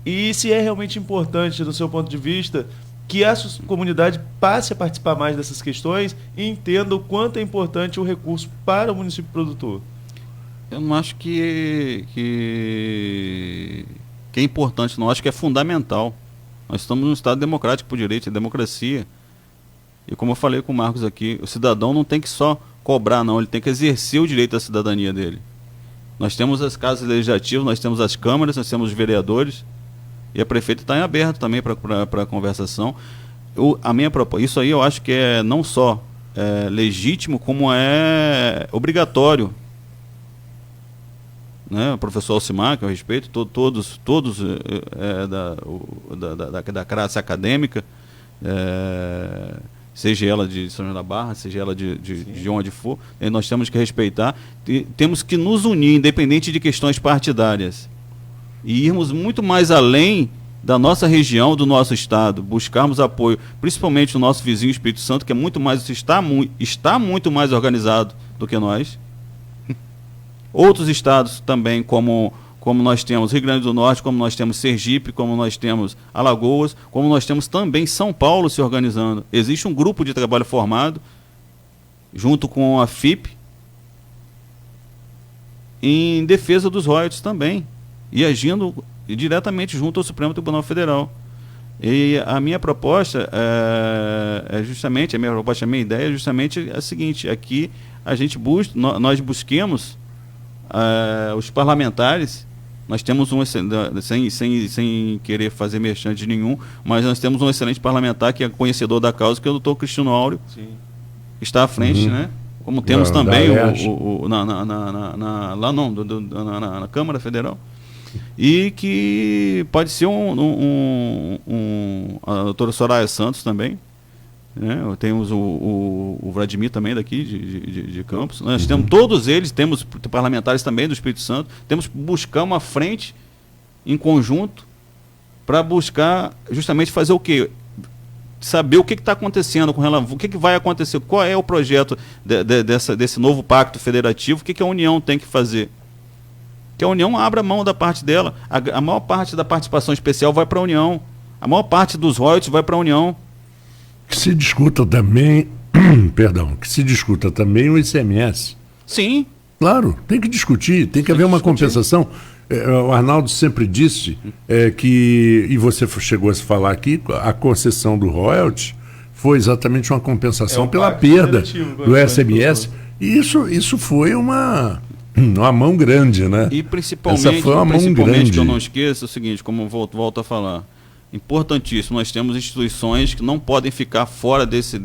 e se é realmente importante, do seu ponto de vista, que a comunidade passe a participar mais dessas questões e entenda o quanto é importante o recurso para o município produtor? Eu não acho que é importante, não. Acho que é fundamental. Nós estamos num Estado democrático por direito, é democracia. E como eu falei com o Marcos aqui, o cidadão não tem que só cobrar, não. Ele tem que exercer o direito da cidadania dele. Nós temos as casas legislativas, nós temos as câmaras, nós temos os vereadores. E a prefeita está em aberto também para conversação. Isso aí eu acho que é não só legítimo, como é obrigatório. Né? O professor Alcimar, que eu respeito, todos da classe acadêmica, seja ela de São João da Barra, seja ela de onde for, nós temos que respeitar, temos que nos unir, independente de questões partidárias, e irmos muito mais além da nossa região, do nosso estado, buscarmos apoio, principalmente o nosso vizinho Espírito Santo, que está muito mais organizado do que nós. Outros estados também, como nós temos Rio Grande do Norte, como nós temos Sergipe, como nós temos Alagoas, como nós temos também São Paulo se organizando. Existe um grupo de trabalho formado, junto com a FIP, em defesa dos royalties também, e agindo diretamente junto ao Supremo Tribunal Federal. E a minha proposta a minha ideia é justamente a seguinte: aqui nós busquemos os parlamentares. Nós temos sem querer fazer merchan de nenhum, mas nós temos um excelente parlamentar que é conhecedor da causa, que é o doutor Cristiano Áureo. Sim. Está à frente, né? Como temos também na Câmara Federal. E que pode ser a doutora Soraya Santos também, né? Temos o Vladimir também daqui de Campos. Nós temos todos eles, temos parlamentares também do Espírito Santo. Temos que buscar uma frente em conjunto para buscar justamente fazer o quê? Saber o que está acontecendo com relação, o que vai acontecer, qual é o projeto desse novo pacto federativo, o que a União tem que fazer. Que a União abra mão da parte dela. A maior parte da participação especial vai para a União. A maior parte dos royalties vai para a União. Que se discuta também, que se discuta também o ICMS. Sim. Claro, tem que discutir, tem que haver uma compensação. O Arnaldo sempre disse que, e você chegou a se falar aqui, a concessão do royalties foi exatamente uma compensação pela perda do ICMS. E isso foi uma mão grande, né? E principalmente, essa foi uma mão grande. Que eu não esqueço é o seguinte, como eu volto a falar, importantíssimo, nós temos instituições que não podem ficar fora desse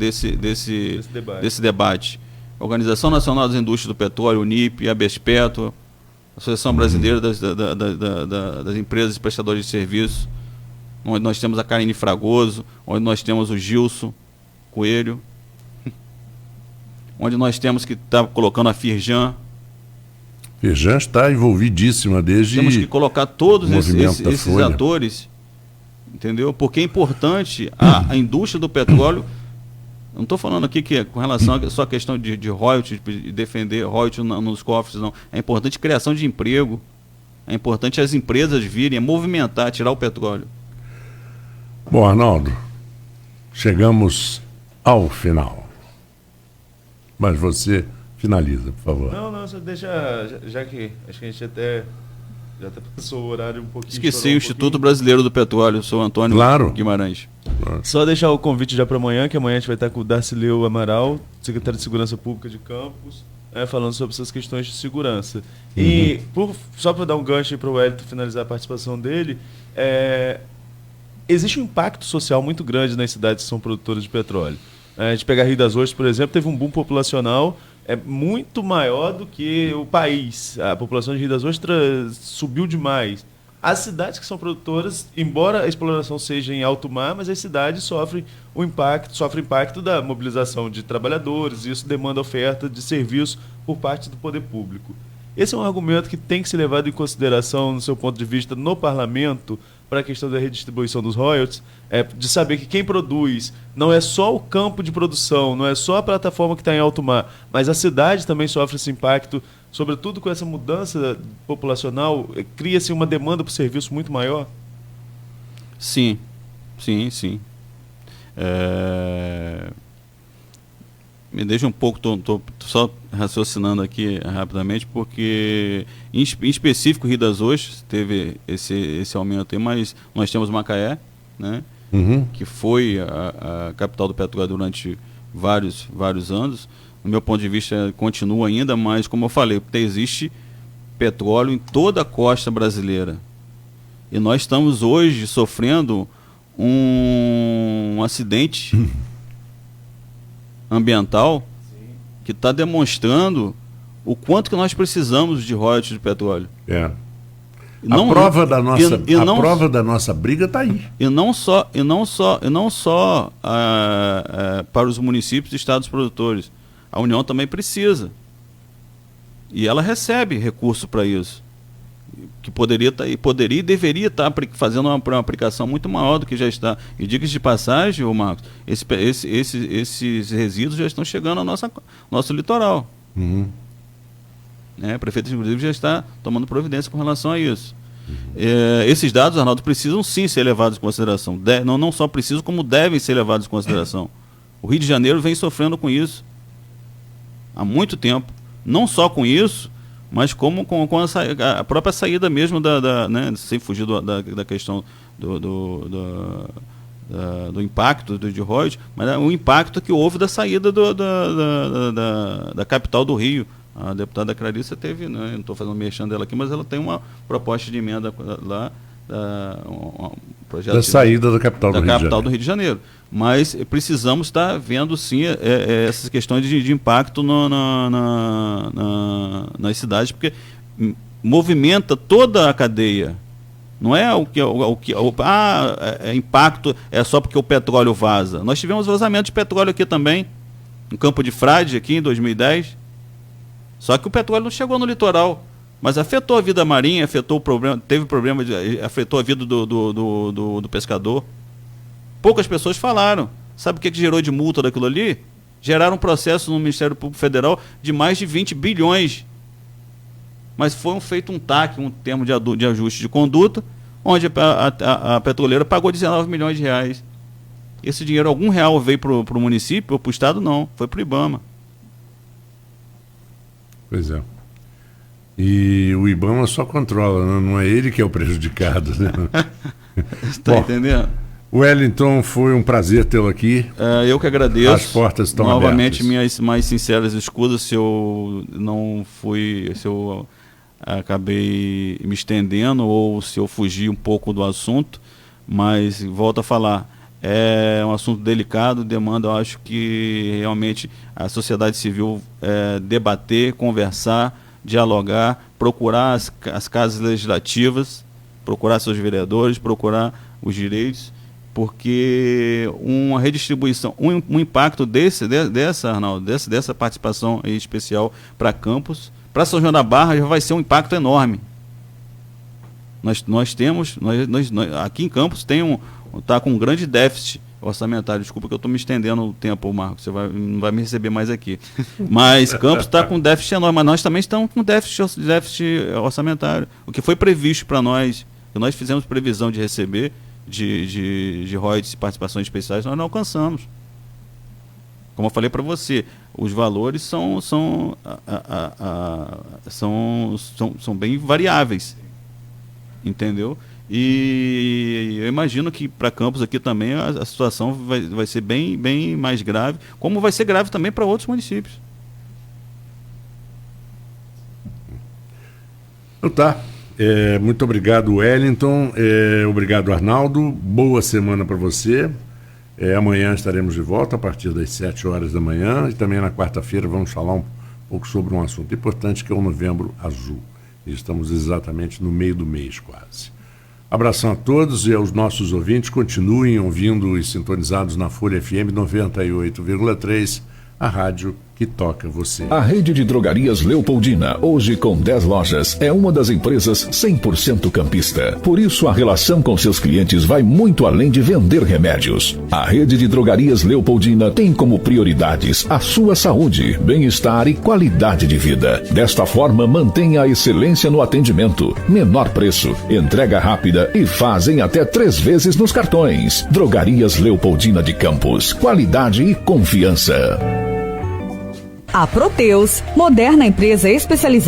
debate. A Organização Nacional das Indústrias do Petróleo, UNIP, a Bespetro, a Associação Brasileira das Empresas Prestadoras de Serviço, onde nós temos a Karine Fragoso, onde nós temos o Gilson Coelho, onde nós temos que estar colocando a Firjan. Firjan está envolvidíssima desde... Temos que colocar todos esses Folha. atores, entendeu? Porque é importante a indústria do petróleo. Não estou falando aqui que com relação a só a questão de royalties, de defender royalties nos cofres, não. É importante a criação de emprego. É importante as empresas virem, movimentar, tirar o petróleo. Bom, Arnaldo, chegamos ao final. Mas você finaliza, por favor. Não, só deixa, já que acho que a gente já até passou o horário um pouquinho. Esqueci o Instituto Brasileiro do Petróleo, sou Antônio Guimarães. Só deixar o convite já para amanhã, que amanhã a gente vai estar com o Darcileu Amaral, secretário de Segurança Pública de Campos, falando sobre essas questões de segurança. E só para dar um gancho para o Wellington finalizar a participação dele, existe um impacto social muito grande nas cidades que são produtoras de petróleo. A gente pega Rio das Ostras, por exemplo, teve um boom populacional muito maior do que o país. A população de Rio das Ostras subiu demais. As cidades que são produtoras, embora a exploração seja em alto mar, mas as cidades sofrem impacto da mobilização de trabalhadores, e isso demanda oferta de serviço por parte do poder público. Esse é um argumento que tem que ser levado em consideração, no seu ponto de vista, no parlamento, para a questão da redistribuição dos royalties, de saber que quem produz não é só o campo de produção, não é só a plataforma que está em alto mar, mas a cidade também sofre esse impacto, sobretudo com essa mudança populacional, cria-se uma demanda por serviço muito maior? Sim. Me deixa um pouco, estou só raciocinando aqui rapidamente, porque em específico Rio das Ostras teve esse aumento aí, mas nós temos Macaé, né, que foi a capital do petróleo durante vários anos. No meu ponto de vista continua ainda, mas como eu falei, existe petróleo em toda a costa brasileira. E nós estamos hoje sofrendo um acidente ambiental que está demonstrando o quanto que nós precisamos de royalties de petróleo. A prova da nossa briga está aí. E não só para os municípios e estados produtores. A União também precisa. E ela recebe recurso para isso. Que poderia e deveria estar fazendo uma aplicação muito maior do que já está. E diga de passagem, Marcos, esses resíduos já estão chegando ao nosso litoral. A prefeitura, inclusive, já está tomando providência com relação a isso. Esses dados, Arnaldo, precisam sim ser levados em consideração. Não só precisam, como devem ser levados em consideração. O Rio de Janeiro vem sofrendo com isso há muito tempo. Não só com isso, mas como com a própria saída mesmo né, sem fugir da questão do impacto de royalties, mas o impacto que houve da saída da capital do Rio. A deputada Clarissa teve, né, não estou fazendo merchan dela aqui, mas ela tem uma proposta de emenda lá, um projeto da saída da capital do Rio de Janeiro. Mas precisamos estar vendo sim essas questões de impacto nas cidades, porque movimenta toda a cadeia. Não é impacto é só porque o petróleo vaza. Nós tivemos vazamento de petróleo aqui também, no Campo de Frade, aqui em 2010. Só que o petróleo não chegou no litoral, mas afetou a vida marinha, afetou a vida do pescador. Poucas pessoas falaram. Sabe o que gerou de multa daquilo ali? Geraram um processo no Ministério Público Federal de mais de 20 bilhões. Mas foi feito um TAC, um termo de ajuste de conduta, onde a petroleira pagou 19 milhões de reais. Esse dinheiro, algum real veio para o município ou para o estado? Não, foi para o IBAMA. Pois é. E o IBAMA só controla, não é ele que é o prejudicado. Né? Está entendendo? Wellington, foi um prazer tê-lo aqui. Eu que agradeço. As portas estão novamente abertas. Minhas mais sinceras escusas se eu acabei me estendendo ou se eu fugi um pouco do assunto, mas volto a falar, é um assunto delicado, demanda, eu acho que realmente a sociedade civil debater, conversar, dialogar, procurar as casas legislativas, procurar seus vereadores, procurar os direitos porque uma redistribuição, um impacto dessa participação especial para Campos, para São João da Barra já vai ser um impacto enorme. Nós temos, aqui em Campos está com um grande déficit orçamentário. Desculpa que eu estou me estendendo o tempo, Marcos, não vai me receber mais aqui. Mas Campos está com déficit enorme, mas nós também estamos com déficit orçamentário. O que foi previsto para nós, que nós fizemos previsão de receber de royalties e participações especiais, nós não alcançamos. Como eu falei para você, os valores são bem variáveis, entendeu? E eu imagino que para Campos aqui também a situação vai ser bem mais grave, como vai ser grave também para outros municípios. Então tá. Muito obrigado, Wellington. Obrigado, Arnaldo. Boa semana para você. Amanhã estaremos de volta a partir das 7 horas da manhã e também na quarta-feira vamos falar um pouco sobre um assunto importante que é o Novembro Azul. E estamos exatamente no meio do mês quase. Abração a todos e aos nossos ouvintes. Continuem ouvindo e sintonizados na Folha FM 98,3, a rádio que toca você. A rede de drogarias Leopoldina, hoje com 10 lojas, é uma das empresas 100% campista. Por isso, a relação com seus clientes vai muito além de vender remédios. A rede de drogarias Leopoldina tem como prioridades a sua saúde, bem-estar e qualidade de vida. Desta forma, mantenha a excelência no atendimento, menor preço, entrega rápida e fazem até 3 vezes nos cartões. Drogarias Leopoldina de Campos, qualidade e confiança. A Proteus, moderna empresa especializada